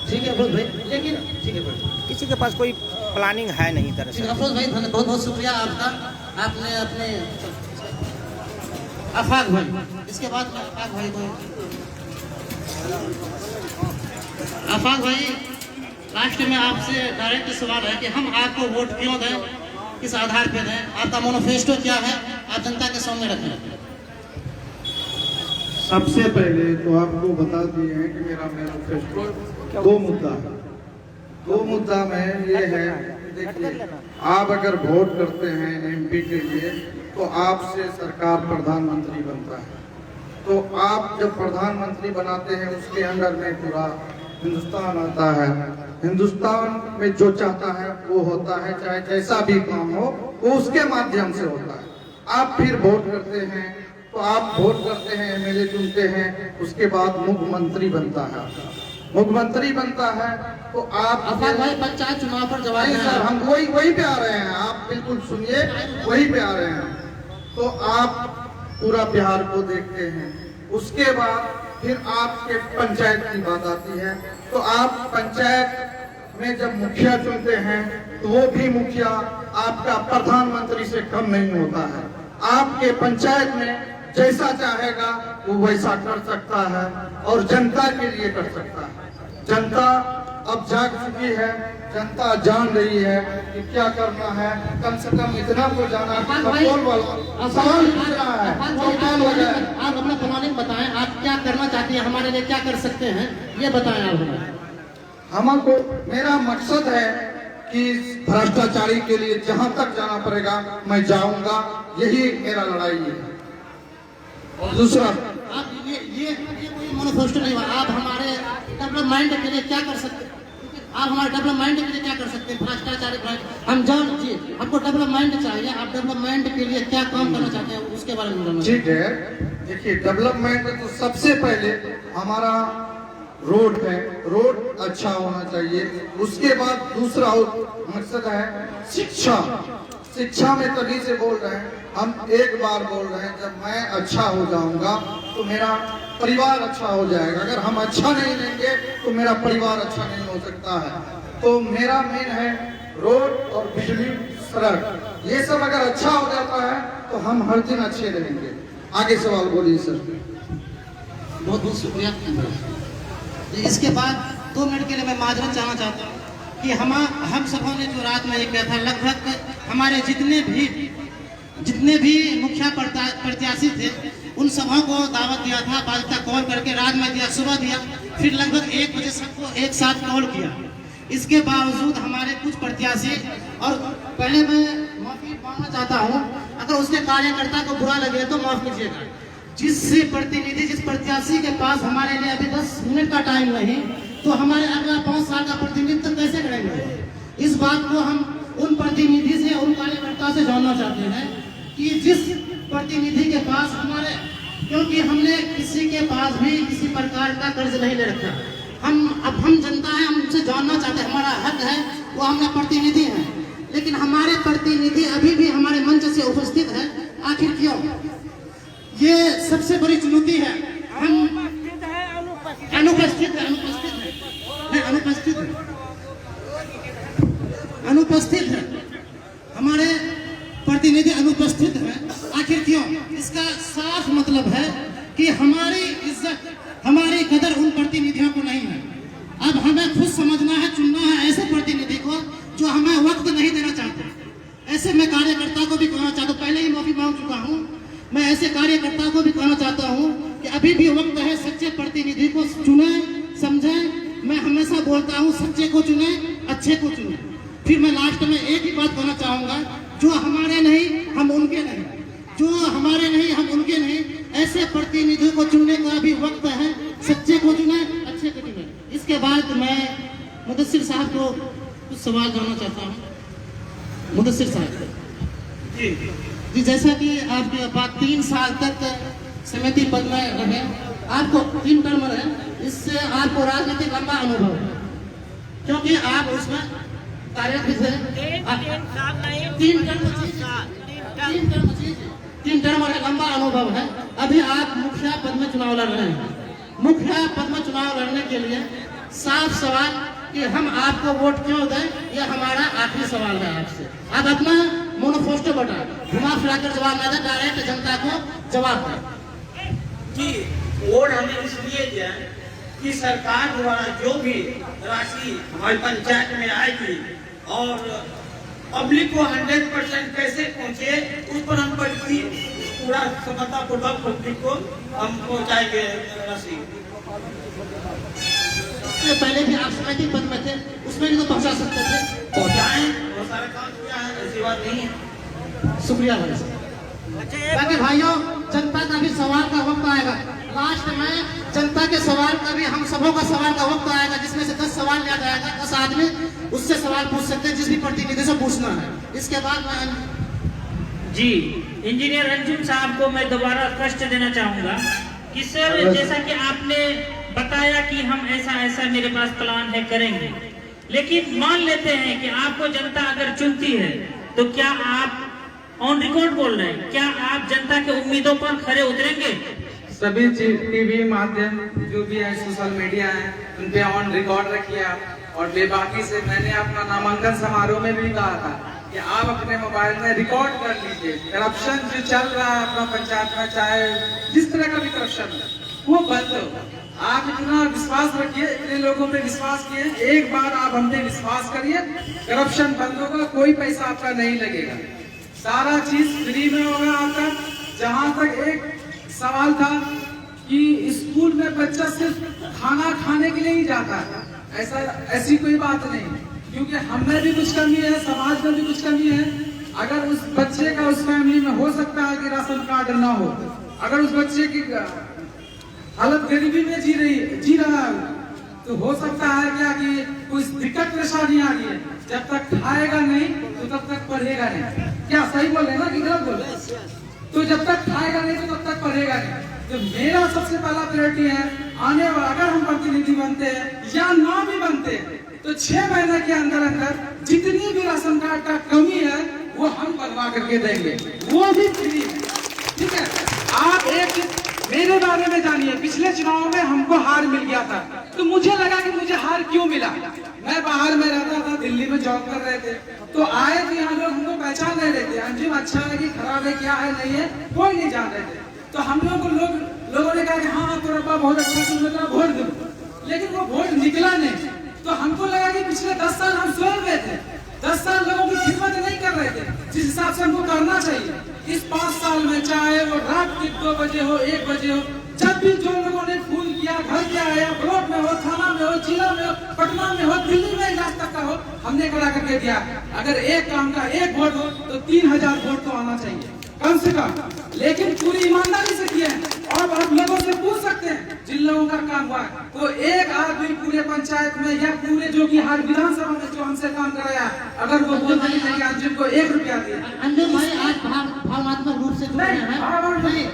ठीक है अफरोज भाई, लेकिन ठीक है किसी के पास कोई प्लानिंग है नहीं तरह से। अफरोज भाई बहुत बहुत शुक्रिया आपका, आपने अपने आफाक भाई, इसके बाद में आफाक भाई को, आफाक भाई लास्ट में आपसे डायरेक्ट सवाल है कि हम आपको वोट क्यों दें, किस आधार पे दें, आपका मैनिफेस्टो क्या है, आप जनता के सामने रखें। सबसे पहले तो आपको बता दिए हैं कि मेरा मैनिफेस्टो 2 मुद्दा है। 2 मुद्दा में ये है, देखिए आप अगर वोट करते हैं MP के लिए तो आपसे सरकार प्रधानमंत्री बनता है, तो आप जब प्रधानमंत्री बनाते हैं उसके अंडर में पूरा हिंदुस्तान आता है। हिंदुस्तान में जो चाहता है वो होता है, चाहे जैसा भी काम हो वो उसके माध्यम से होता है। आप फिर वोट करते हैं तो आप वोट करते हैं, MLA चुनते हैं, उसके बाद मुख्यमंत्री बनता है। मुख्यमंत्री बनता है तो आप भाई पंचायत चुनाव पर जवाब नहीं सर, हम वही पे आ रहे हैं, आप बिल्कुल सुनिए, वही पे आ रहे हैं। तो आप पूरा बिहार को देखते हैं, उसके बाद फिर आपके पंचायत की बात आती है, तो आप पंचायत में जब मुखिया चुनते हैं तो वो भी मुखिया आपका प्रधानमंत्री से कम नहीं होता है। आपके पंचायत में जैसा चाहेगा वो वैसा कर सकता है और जनता के लिए कर सकता है। जनता अब जाग चुकी है, जनता जान रही है कि क्या करना है। कम से कम इतना तो जाना सवाल पूछ रहा है, आप अपना प्लानिंग बताएं, आप क्या करना चाहते हैं, हमारे लिए क्या कर सकते हैं, ये बताएं आप हमें। हमको मेरा मकसद है कि भ्रष्टाचारी के लिए जहां तक जाना पड़ेगा मैं जाऊंगा, यही मेरा लड़ाई है। और दूसरा आप ये कोई मैनिफेस्टो नहीं हुआ, आप हमारे डेवलपमेंट के लिए क्या कर सकते हैं, आप हमारे डेवलपमेंट के लिए क्या कर सकते हैं, भ्रष्टाचारी हम जान जी, हमको डेवलपमेंट चाहिए, आप डेवलपमेंट के लिए क्या काम करना चाहते हैं उसके बारे में। ठीक है, देखिए डेवलपमेंट तो सबसे पहले हमारा रोड है, रोड अच्छा होना चाहिए। उसके बाद दूसरा मकसद है शिक्षा। शिक्षा में तभी से बोल रहे हैं, हम एक बार बोल रहे हैं जब मैं अच्छा हो जाऊंगा तो मेरा परिवार अच्छा हो जाएगा। अगर हम अच्छा नहीं लेंगे तो मेरा परिवार अच्छा नहीं हो सकता है। तो मेरा मेन है रोड और बिजली, सड़क, ये सब अगर अच्छा हो जाता है तो हम हर दिन अच्छे रहेंगे। आगे सवाल बोलिए सर। बहुत बहुत शुक्रिया। इसके बाद 2 मिनट के लिए मैं माजरत चाहना चाहता हूँ कि हम सबों ने जो रात में ये किया था, लगभग हमारे जितने भी मुखिया प्रत्याशी थे उन सबों को दावत दिया था, बादशाह कॉल करके रात में दिया, सुबह दिया, फिर लगभग 1 बजे सबको एक साथ कॉल किया। इसके बावजूद हमारे कुछ प्रत्याशी, और पहले मैं माफी मांगना चाहता हूँ, अगर उसके कार्यकर्ता को बुरा लगे तो माफ कीजिएगा। जिस प्रत्याशी के पास हमारे लिए अभी 10 मिनट का टाइम नहीं, तो हमारे अगला 5 साल का प्रतिनिधित्व कैसे करेंगे? इस बात को हम उन प्रतिनिधि से, उन कार्यकर्ता से जानना चाहते हैं कि जिस प्रतिनिधि के पास हमारे, क्योंकि हमने किसी के पास भी किसी प्रकार का कर्ज नहीं ले रखा, हम जनता है, हम उनसे जानना चाहते हैं, हमारा हक है, वो हमारे प्रतिनिधि हैं, लेकिन हमारे प्रतिनिधि अभी भी हमारे मंच से उपस्थित है, आखिर क्यों? ये सबसे बड़ी चुनौती है। हम अनुपस्थित है, हमारे प्रतिनिधि अनुपस्थित है, आखिर क्यों? इसका साफ मतलब है कि हमारी इज्जत, हमारी कदर उन प्रतिनिधियों को नहीं है। अब हमें खुद समझना है, चुनना है ऐसे प्रतिनिधि को जो हमें वक्त नहीं देना चाहते। ऐसे मैं कार्यकर्ता को भी कहना चाहता हूँ, पहले ही माफी मांग चुका हूँ, मैं ऐसे कार्यकर्ता को भी कहना चाहता हूँ कि अभी भी वक्त है, सच्चे प्रतिनिधि को चुने, समझे। मैं हमेशा बोलता हूँ, सच्चे को चुने, अच्छे को चुने। फिर मैं लास्ट में एक ही बात कहना चाहूँगा, जो हमारे नहीं हम उनके नहीं, जो हमारे नहीं हम उनके नहीं, ऐसे प्रतिनिधि को चुनने का भी वक्त है, सच्चे को चुने, अच्छे को चुने। इसके बाद मैं मुदस्सिर साहब को कुछ सवाल जानना चाहता हूँ। मुदस्सिर साहब जी, जैसा कि आपके पास 3 साल तक समिति पद में रहे, आपको 3 टर्म रहे, इससे आपको राजनीतिक लंबा अनुभव है, क्योंकि आप उसमें कार्यरत भी थे। 3 टर्म लंबा अनुभव है। अभी आप मुखिया पद में चुनाव लड़ रहे हैं। मुखिया पद में चुनाव लड़ने के लिए साफ सवाल कि हम आपको वोट क्यों दें, यह हमारा आखिरी सवाल है आपसे। आप अपना मोनोपोस्टो बता, घुमा फिरा कर जवाब ना दें, डायरेक्ट जनता को जवाब दें। जी, वोट हमें इसलिए दें कि सरकार द्वारा जो भी राशि हमारी पंचायत में आएगी और पब्लिक को 100% कैसे पहुंचे, उस पर हम पूरा सफलतापूर्वक पब्लिक को हम पहुंचाएंगे राशि। इससे पहले भी आप समिति पद में थे, उसमें भी तो पहुंचा सकते थे। पहुंचाएं, बहुत सारा काम किया है, ऐसी बात नहीं है। शुक्रिया भाई साहब। बाकी भाइयों, जनता का भी सवाल का वक्त आएगा। लास्ट में जनता के सवाल का भी, हम सबों का सवाल का वक्त आएगा, जिसमें से 10 सवाल लिया जाएगा। 10 आदमी उससे सवाल पूछ सकते हैं, जिस भी प्रतिनिधि से पूछना है। इसके बाद मैं जी इंजीनियर अंजुम साहब को मैं दोबारा कष्ट देना चाहूंगा कि सर, जैसा कि आपने बताया कि हम ऐसा मेरे पास प्लान है, करेंगे, लेकिन मान लेते हैं कि आपको जनता अगर चुनती है, तो क्या आप ऑन रिकॉर्ड बोल रहे हैं, क्या आप जनता के उम्मीदों पर खरे उतरेंगे? सभी टीवी माध्यम जो भी है, सोशल मीडिया है, उन पे ऑन रिकॉर्ड रखिए आप। और बेबाकी से मैंने अपना नामांकन समारोह में भी कहा था कि आप अपने मोबाइल में रिकॉर्ड कर लीजिए। करप्शन जो चल रहा है अपना पंचायत में, चाहे जिस तरह का भी करप्शन है, वो बंद हो। आप इतना विश्वास रखिए, इतने लोगों पे विश्वास किए, एक बार आप हम पे विश्वास करिए, करप्शन बंद होगा, कोई पैसा आपका नहीं लगेगा, सारा चीज फ्री में होगा आपका। जहाँ तक एक सवाल था कि स्कूल में बच्चा सिर्फ खाना खाने के लिए ही जाता है, ऐसी कोई बात नहीं, क्योंकि हमें भी कुछ कमी है, समाज में भी कुछ कमी है। अगर उस बच्चे का उस फैमिली में हो सकता है कि राशन कार्ड ना हो, अगर उस बच्चे की हालत गरीबी में जी रहा है, तो हो सकता है क्या कि कुछ दिक्कत परेशानी आ रही है, जब तक खाएगा नहीं तो तब तक पढ़ेगा नहीं। क्या सही बोल रहे ना कि गलत बोल रहे? तो जब तक खाएगा नहीं तो तब तक पढ़ेगा नहीं। तो मेरा सबसे पहला प्रायोरिटी है, आने वाला अगर हम प्रतिनिधि बनते हैं या ना भी बनते हैं, तो 6 महीने के अंदर जितनी भी राशन कार्ड का कमी है वो हम बनवा करके देंगे, वो भी फ्री है। ठीक है, आप एक मेरे बारे में जानिए, पिछले चुनाव में हमको हार मिल गया था, तो मुझे लगा कि मुझे हार क्यों मिला। मैं बाहर में रहता था, दिल्ली में जॉब कर रहे थे, तो आए थे यहाँ लोग, हमको पहचान नहीं रहे थे, अंजुम अच्छा है कि खराब है, क्या है नहीं है, कोई नहीं जान रहे थे। तो हम लोगों ने कहा कि हाँ तो रब्बा बहुत अच्छा, तुम लोग वोट दो। लेकिन वो वोट निकला नहीं। तो हमको लगा कि पिछले 10 साल हम सोए हुए थे, 10 साल लोगों की खिदमत नहीं कर रहे थे जिस हिसाब से हमको करना चाहिए। इस 5 साल में चाहे वो रात के 2 बजे हो, 1 बजे हो, जब भी जो लोगों ने फोन किया, घर पे आया, ब्लॉक में हो, थाना में हो, जिला में हो, पटना में हो, दिल्ली में, इलाज तक का हो, हमने करा करके दिया। अगर एक काम का 1 वोट हो तो 3000 वोट तो आना चाहिए कम से कम, लेकिन पूरी ईमानदारी से किए हैं। और आप लोगों से पूछ सकते हैं जिन लोगों का काम हुआ, तो एक आदमी पूरे पंचायत में या पूरे जो कि हर विधानसभा में जो हमसे काम कराया, अगर वो बोलते हैं कि आज जिनको 1 रुपया दिया। अंजुम भाई आप भावनात्मक रूप से जुड़ रहे हैं,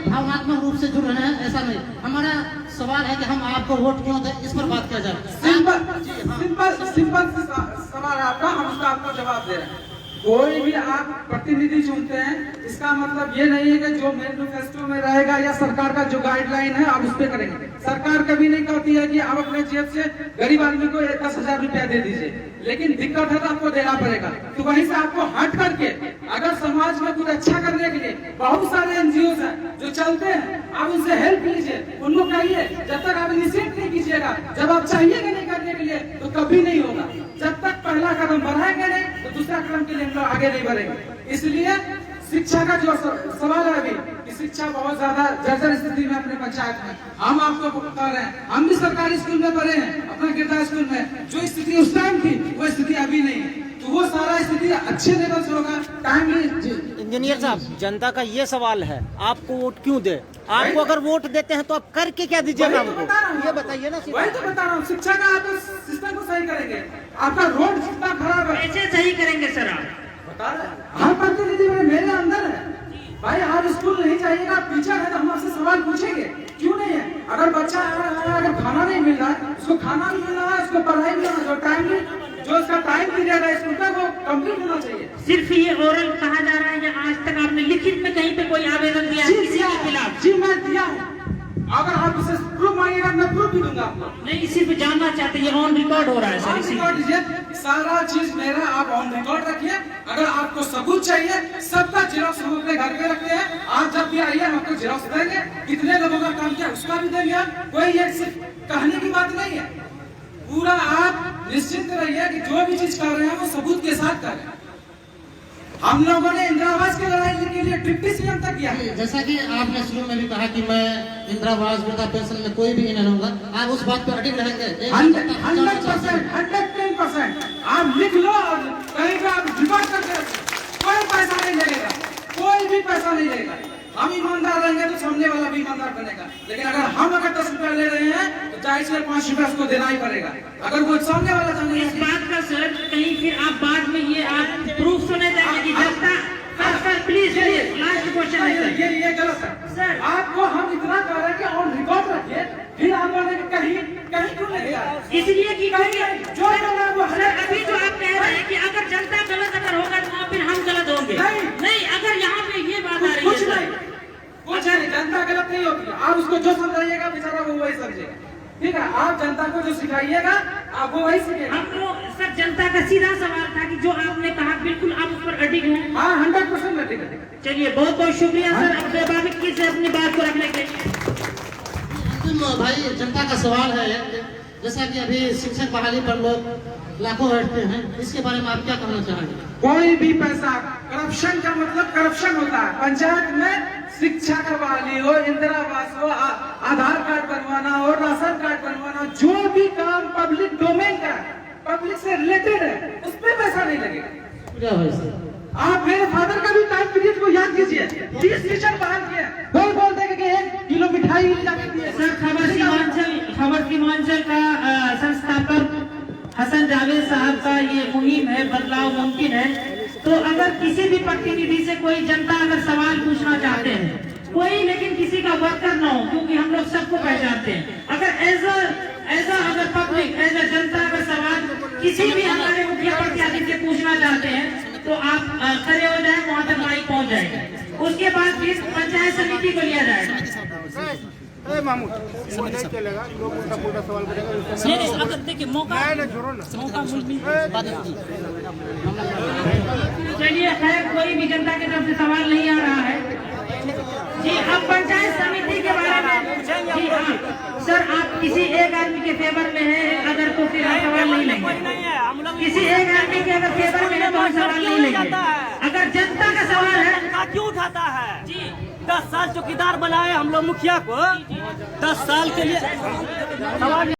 भावनात्मक रूप से जुड़ रहे हैं, ऐसा नहीं। हमारा सवाल है कि हम आपको वोट क्यों दें, इस पर बात किया जाए। सिंपल सवाल आपका, हम उसका आपको जवाब दे रहे हैं। कोई भी आप प्रतिनिधि चुनते हैं, इसका मतलब ये नहीं है कि जो मैनिफेस्टो में रहेगा या सरकार का जो गाइडलाइन है आप उस पे करेंगे। सरकार कभी नहीं कहती है कि आप अपने जेब से गरीब आदमी को 10,000 रुपया दे दीजिए, लेकिन दिक्कत है तो आपको देना पड़ेगा। तो वहीं से आपको हट करके अगर समाज में कुछ अच्छा करने के लिए बहुत सारे एनजीओ हैं जो चलते हैं, आप उनसे हेल्प लीजिए, उनको कहिए। जब तक आप इनिशिएट नहीं कीजिएगा, जब आप चाहिएगा नहीं करने के लिए, तो कभी नहीं होगा। जब तक पहला कदम बढ़ाएंगे नहीं तो दूसरा कदम के लिए हम लोग आगे नहीं बढ़ेंगे। इसलिए शिक्षा का जो सवाल है अभी कि शिक्षा बहुत ज्यादा जर्जर स्थिति में अपने पंचायत में, हम आपको बता रहे हैं, हम भी सरकारी स्कूल में पढ़े हैं, अपना गिरदा स्कूल में। जो स्थिति उस टाइम थी वो स्थिति अभी नहीं है, तो वो सारा स्थिति अच्छे लेवल से होगा। टाइम इंजीनियर साहब, जनता का ये सवाल है, आपको वोट क्यों दे? आपको अगर वोट देते हैं तो आप करके क्या दीजिएगा हमको, ये बताइए ना। वही तो बता रहा हूँ, शिक्षा का आप सिस्टम को सही करेंगे, आपका रोड जितना खराब है कैसे सही करेंगे सर आप? बता रहे हर प्रतिनिधि मेरे अंदर है भाई। आप स्कूल नहीं जाइएगा, टीचर है तो हम आपसे सवाल पूछेंगे क्यों नहीं है। अगर बच्चा अगर खाना नहीं मिल रहा है, उसको खाना नहीं मिल रहा है, उसको पढ़ाई मिल रहा है, जो उसका टाइम पीरियड है स्कूल का वो कंप्लीट होना चाहिए। सिर्फ ये ओरल कहा जा रहा है या आज तक आपने लिखित में कहीं पे कोई आवेदन दिया है किसी के खिलाफ? जी मैं दिया हूँ, अगर आप इसे प्रूफ मांगेगा मैं प्रूफ भी दूंगा आपको। नहीं, सिर्फ जानना चाहते हैं, ऑन रिकॉर्ड हो रहा है सर। रिकॉर्ड लीजिए, सारा चीज मेरा आप ऑन रिकॉर्ड रखिए। अगर आपको सबूत चाहिए, सबका जेरॉक्स हम अपने घर पे रखते हैं। आप जब भी आइए हम आपको जेरॉक्स देंगे, कितने लोगों का काम किया उसका भी देंगे। कोई ये सिर्फ कहने की बात नहीं है, पूरा आप निश्चिंत रहिए कि जो भी चीज कर रहे हैं वो सबूत के साथ कर रहे हैं। हम लोगों ने इंदिरा आवास की लड़ाई के लिए डिप्टी सीएम तक किया। जैसा कि आपने शुरू में भी कहा कि मैं इंदिरा आवास वृद्धा पेंशन में कोई भी नहीं रहूंगा, आप उस बात पर अडिग रहेंगे? 100% आप लिख लो और कहीं पे आप रिकॉर्ड करके कोई पैसा नहीं लगेगा, कोई भी पैसा नहीं लगेगा। हम ईमानदार रहेंगे तो सामने वाला भी ईमानदार बनेगा। लेकिन अगर 10 रुपया ले रहे हैं तो 5 रुपया उसको देना ही पड़ेगा। अगर वो सामने वाला चाहे इस बात का सर कहीं फिर आप बाद में ये आप प्रूफ सुने देंगे कि जनता। सर प्लीज लास्ट क्वेश्चन है सर। ये गलत है सर। आपको हम इतना कह रहे हैं कि ऑन रिकॉर्ड रखिए, फिर आप कहीं क्यों नहीं जा रहे? इसलिए कि जो सर अभी जो आप कह रहे हैं कि अगर जनता गलत अगर होगा तो फिर हम गलत होंगे। नहीं, अगर यहाँ पे ये बात आ रही है कुछ नहीं, जनता गलत नहीं होती। आप उसको जो समझाइएगा बेचारा वो वही समझेगा, ठीक है। आप जनता को जो सिखाइएगा आप वो वही सीखेगा। हम लोग सर जनता का सीधा सवाल था कि जो आपने कहा बिल्कुल आप उस पर अडिग हैं। हाँ 100% अडिग है। चलिए बहुत बहुत शुक्रिया सर अपने बारीकी से अपनी बात को रखने के लिए। भाई जनता का सवाल है, जैसा कि अभी शिक्षक बहाली पर लोग लाखों बैठते हैं, इसके बारे में आप क्या कहना चाहेंगे? कोई भी पैसा, करप्शन का मतलब करप्शन होता है। पंचायत में शिक्षा का बहाली हो, इंदिरा आवास हो, आधार कार्ड बनवाना हो, राशन कार्ड बनवाना, जो भी काम पब्लिक डोमेन का पब्लिक से रिलेटेड है उस पर पैसा नहीं लगेगा। आप मेरे फादर का भी टाइम पीरियड को याद कीजिए, 30 टीचर बहाल किए, बोल देंगे कि 1 किलो मिठाई सर। खबर सीमांचल का संस्थापक हसन जावेद साहब का ये मुहिम है, बदलाव मुमकिन है। तो अगर किसी भी प्रतिनिधि से कोई जनता अगर सवाल पूछना चाहते हैं, कोई लेकिन किसी का वर्कर ना हो, क्योंकि हम लोग सबको पहचानते हैं। अगर एज अगर पब्लिक एज अ जनता अगर सवाल किसी भी हमारे मुखिया प्रत्याशी से पूछना चाहते हैं तो आप खड़े हो जाए, वहाँ तक माइक पहुँच जाएगा। उसके बाद फिर पंचायत समिति को लिया जाएगा। अगर देखिए मौका चलिए खैर कोई भी जनता की तरफ से सवाल नहीं आ रहा है जी। अब पंचायत समिति के बारे में जी हाँ सर, आप किसी एक आदमी के फेवर में है अगर तो फिर हम सवाल नहीं लेंगे। किसी एक आदमी के अगर फेवर में है तो हम सवाल नहीं लेंगे। अगर जनता का सवाल है क्यों उठाता है? 10 साल चौकीदार बनाए हम लोग मुखिया को, 10 साल के लिए सवाल